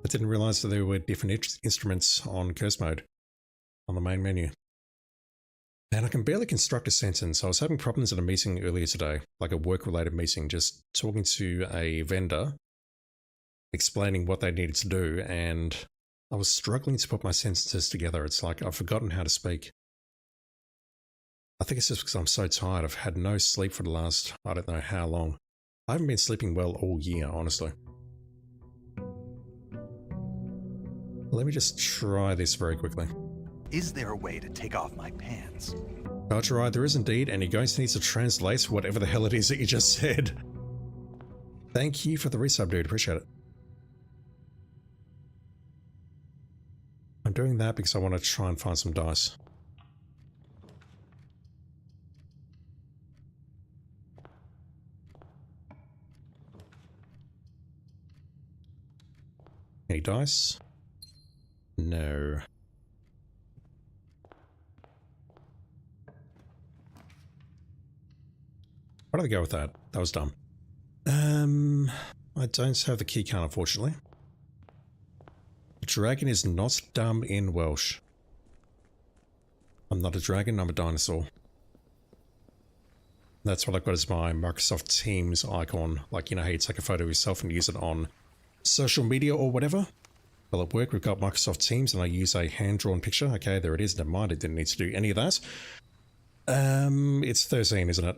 I didn't realize that there were different instruments on curse mode on the main menu. And I can barely construct a sentence. I was having problems at a meeting earlier today, like a work-related meeting, just talking to a vendor, explaining what they needed to do, and I was struggling to put my sentences together. It's like I've forgotten how to speak. I think it's just because I'm so tired. I've had no sleep for the last, I don't know how long. I haven't been sleeping well all year, honestly. Let me just try this very quickly. Is there a way to take off my pants? That's right, there is indeed, and you're going to need to translate whatever the hell it is that you just said. Thank you for the resub, dude. Appreciate it. I'm doing that because I want to try and find some dice. Any dice? No. Why did I go with that? That was dumb. I don't have the key card, unfortunately. A dragon is not dumb in Welsh. I'm not a dragon, I'm a dinosaur. That's what I've got as my Microsoft Teams icon. Like, you know how you take a photo of yourself and use it on social media or whatever? Well, at work we've got Microsoft Teams and I use a hand-drawn picture. Okay, there it is. Never mind, I didn't need to do any of that. It's 13, isn't it?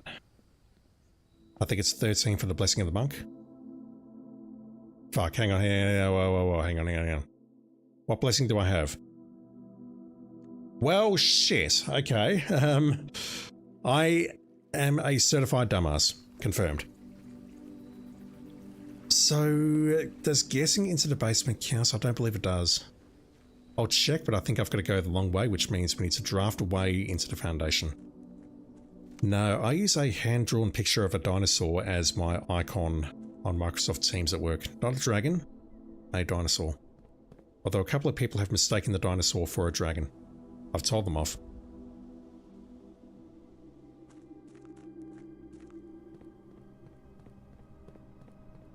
I think it's 13 for the Blessing of the Monk. Fuck, hang on, hang on. What blessing do I have? Well, shit. Okay. I am a certified dumbass. Confirmed. So, does guessing into the basement count? I don't believe it does. I'll check, but I think I've got to go the long way, which means we need to draft a way into the foundation. No, I use a hand-drawn picture of a dinosaur as my icon on Microsoft Teams at work. Not a dragon, a dinosaur. Although a couple of people have mistaken the dinosaur for a dragon. I've told them off.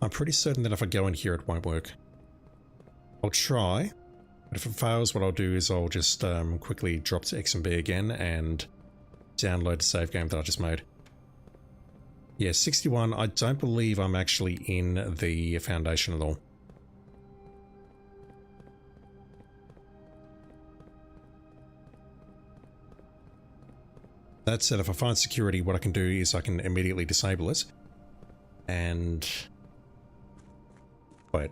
I'm pretty certain that if I go in here it won't work. I'll try, but if it fails what I'll do is I'll just quickly drop to X and B again and download the save game that I just made. Yeah, 61. I don't believe I'm actually in the Foundation at all. That said, if I find security, what I can do is I can immediately disable it. And... wait.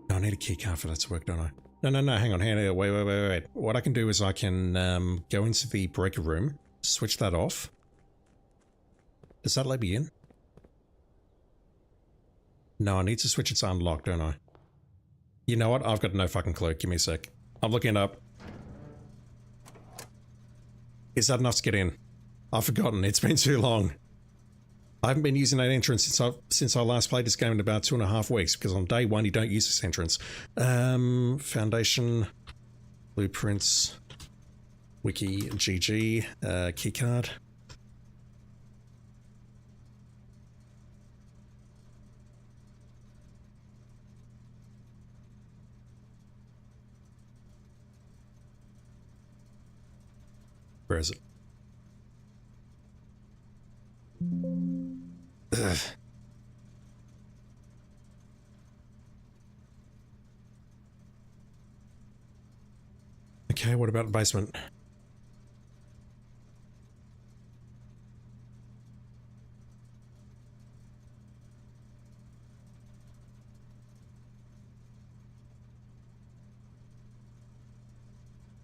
No, I need a key card for that to work, don't I? No, hang on, wait. What I can do is I can go into the breaker room, switch that off. Does that let me in? No, I need to switch it to unlock, don't I? You know what? I've got no fucking clue. Give me a sec. I'm looking it up. Is that enough to get in? I've forgotten. It's been too long. I haven't been using that entrance since I last played this game in about 2.5 weeks, because on day one you don't use this entrance. Foundation, blueprints, wiki, GG, keycard. Where is it? Ugh. Okay, what about the basement?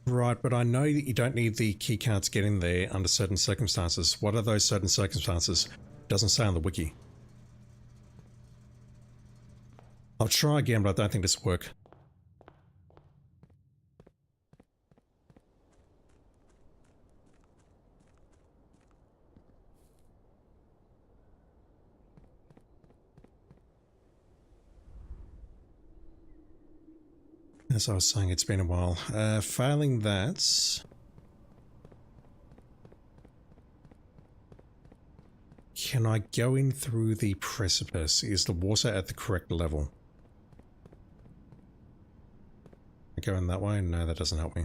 Right, but I know that you don't need the keycard to get in there under certain circumstances. What are those certain circumstances? Doesn't say on the wiki. I'll try again, but I don't think this will work. As I was saying, it's been a while. Failing that... can I go in through the precipice? Is the water at the correct level? I go in that way? No, that doesn't help me.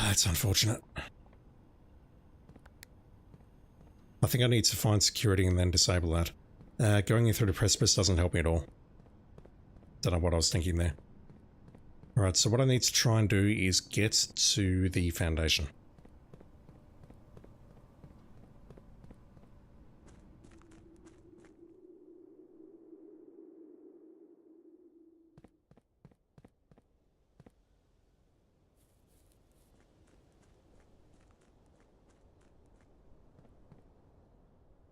That's unfortunate. I think I need to find security and then disable that. Going in through the precipice doesn't help me at all. Don't know what I was thinking there. Alright, so what I need to try and do is get to the Foundation.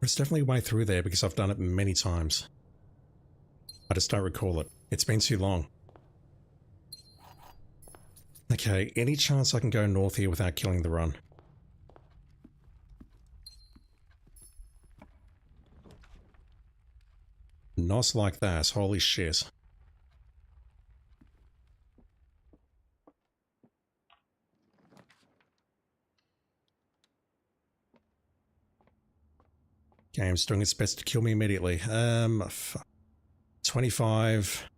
There's definitely a way through there because I've done it many times. I just don't recall it. It's been too long. Okay, any chance I can go north here without killing the run? Not like that, holy shit. Game's doing its best to kill me immediately. 25,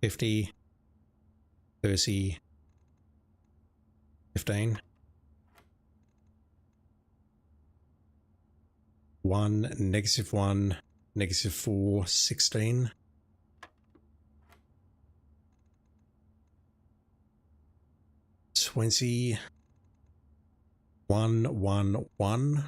50, 30, 15, 1, -1, -4, 16, 20, 1, 1, 1.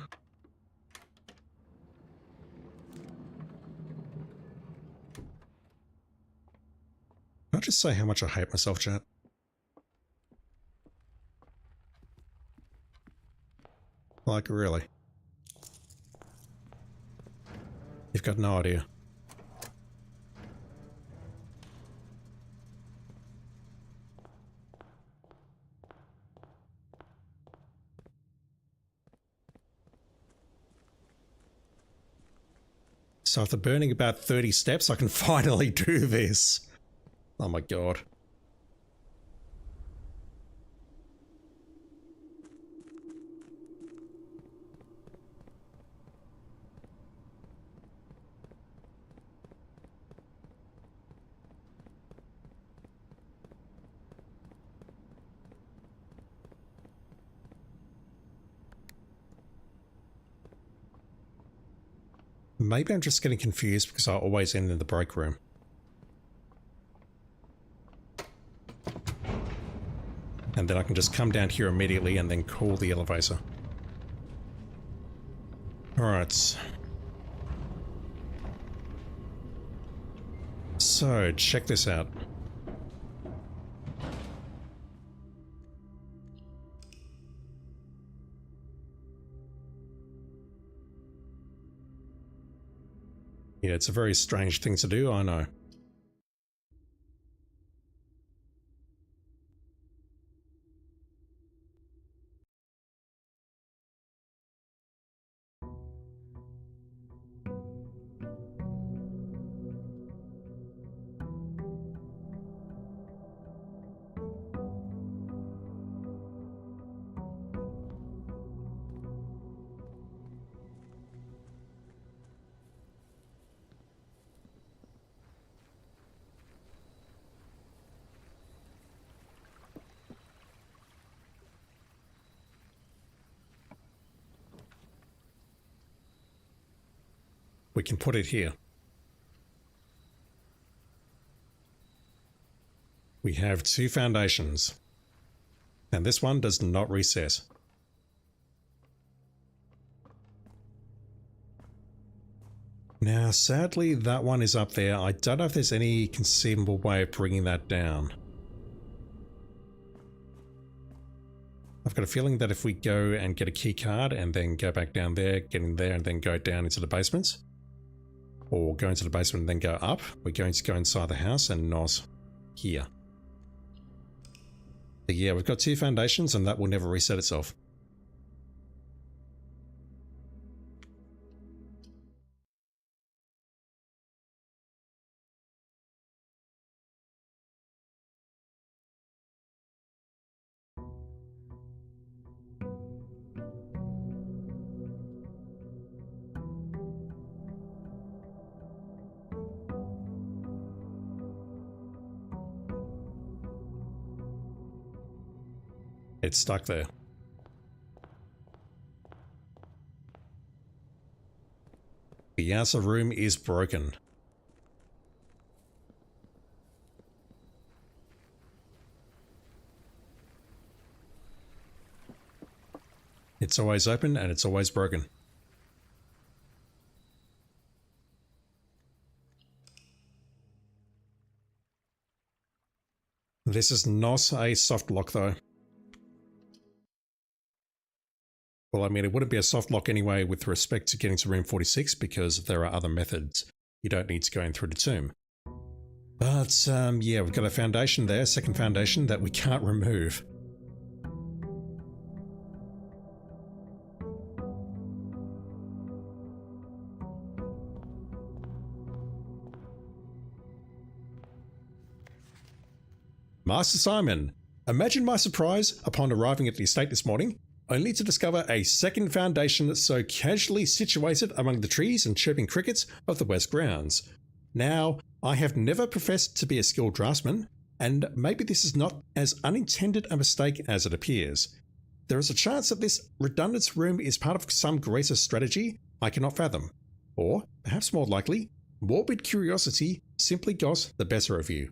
Can I just say how much I hate myself, chat? Like, really? You've got no idea. So after burning about 30 steps, I can finally do this. Oh my god. Maybe I'm just getting confused because I always end in the break room. And then I can just come down here immediately and then call the elevator. Alright. So, check this out. Yeah, it's a very strange thing to do, I know. We can put it here. We have 2 foundations. And this one does not reset. Now, sadly, that one is up there. I don't know if there's any conceivable way of bringing that down. I've got a feeling that if we go and get a key card and then go back down there, get in there and then go down into the basement, or go into the basement and then go up, we're going to go inside the house and not here. But yeah, we've got 2 foundations and that will never reset itself. It's stuck there. The outer room is broken. It's always open and it's always broken. This is not a soft lock though. Well, I mean, it wouldn't be a soft lock anyway with respect to getting to room 46 because there are other methods. You don't need to go in through the tomb. But yeah, we've got a foundation there, second foundation that we can't remove. Master Simon, imagine my surprise upon arriving at the estate this morning, only to discover a second foundation so casually situated among the trees and chirping crickets of the west grounds. Now, I have never professed to be a skilled draftsman, and maybe this is not as unintended a mistake as it appears. There is a chance that this redundant room is part of some greater strategy I cannot fathom. Or, perhaps more likely, morbid curiosity simply got the better of you.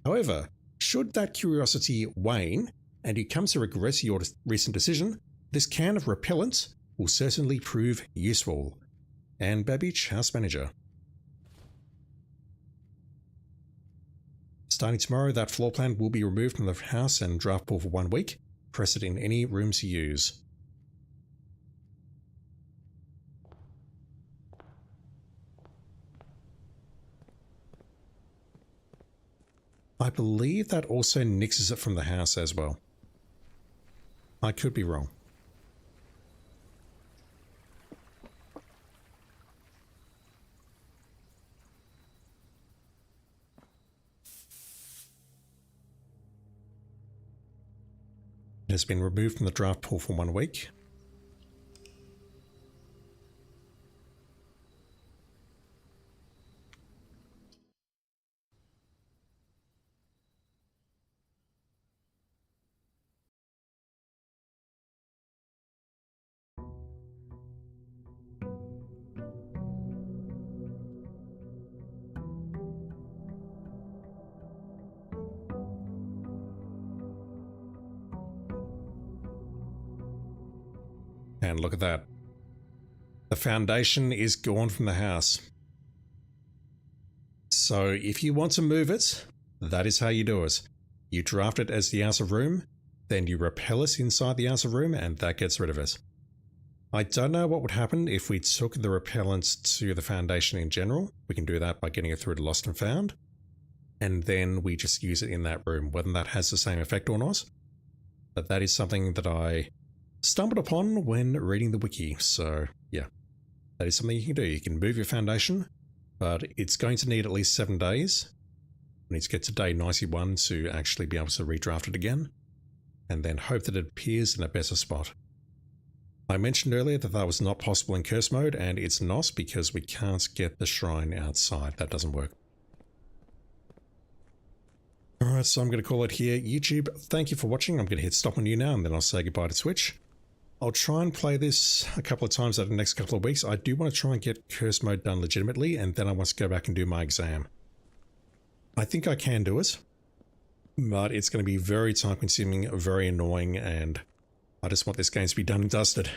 However, should that curiosity wane, and you come to regret your recent decision, this can of repellent will certainly prove useful. Anne Babbage, House Manager. Starting tomorrow, that floor plan will be removed from the house and draft pool for 1 week. Press it in any rooms you use. I believe that also nixes it from the house as well. I could be wrong. It has been removed from the draft pool for 1 week. And look at that. The foundation is gone from the house. So if you want to move it, that is how you do it. You draft it as the outer room, then you repel it inside the outer room, and that gets rid of it. I don't know what would happen if we took the repellent to the foundation in general. We can do that by getting it through to Lost and Found, and then we just use it in that room, whether that has the same effect or not. But that is something that I stumbled upon when reading the wiki, so yeah. That is something you can do. You can move your foundation, but it's going to need at least 7 days. We need to get to day 91 to actually be able to redraft it again, and then hope that it appears in a better spot. I mentioned earlier that that was not possible in curse mode, and it's not because we can't get the shrine outside. That doesn't work. Alright, so I'm going to call it here. YouTube, thank you for watching. I'm going to hit stop on you now, and then I'll say goodbye to Twitch. I'll try and play this a couple of times over the next couple of weeks. I do want to try and get curse mode done legitimately, and then I want to go back and do my exam. I think I can do it, but it's going to be very time consuming, very annoying, and I just want this game to be done and dusted.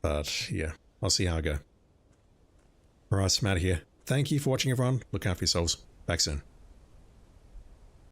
But yeah, I'll see how I go. Alright, so I'm out of here. Thank you for watching, everyone. Look after yourselves. Back soon.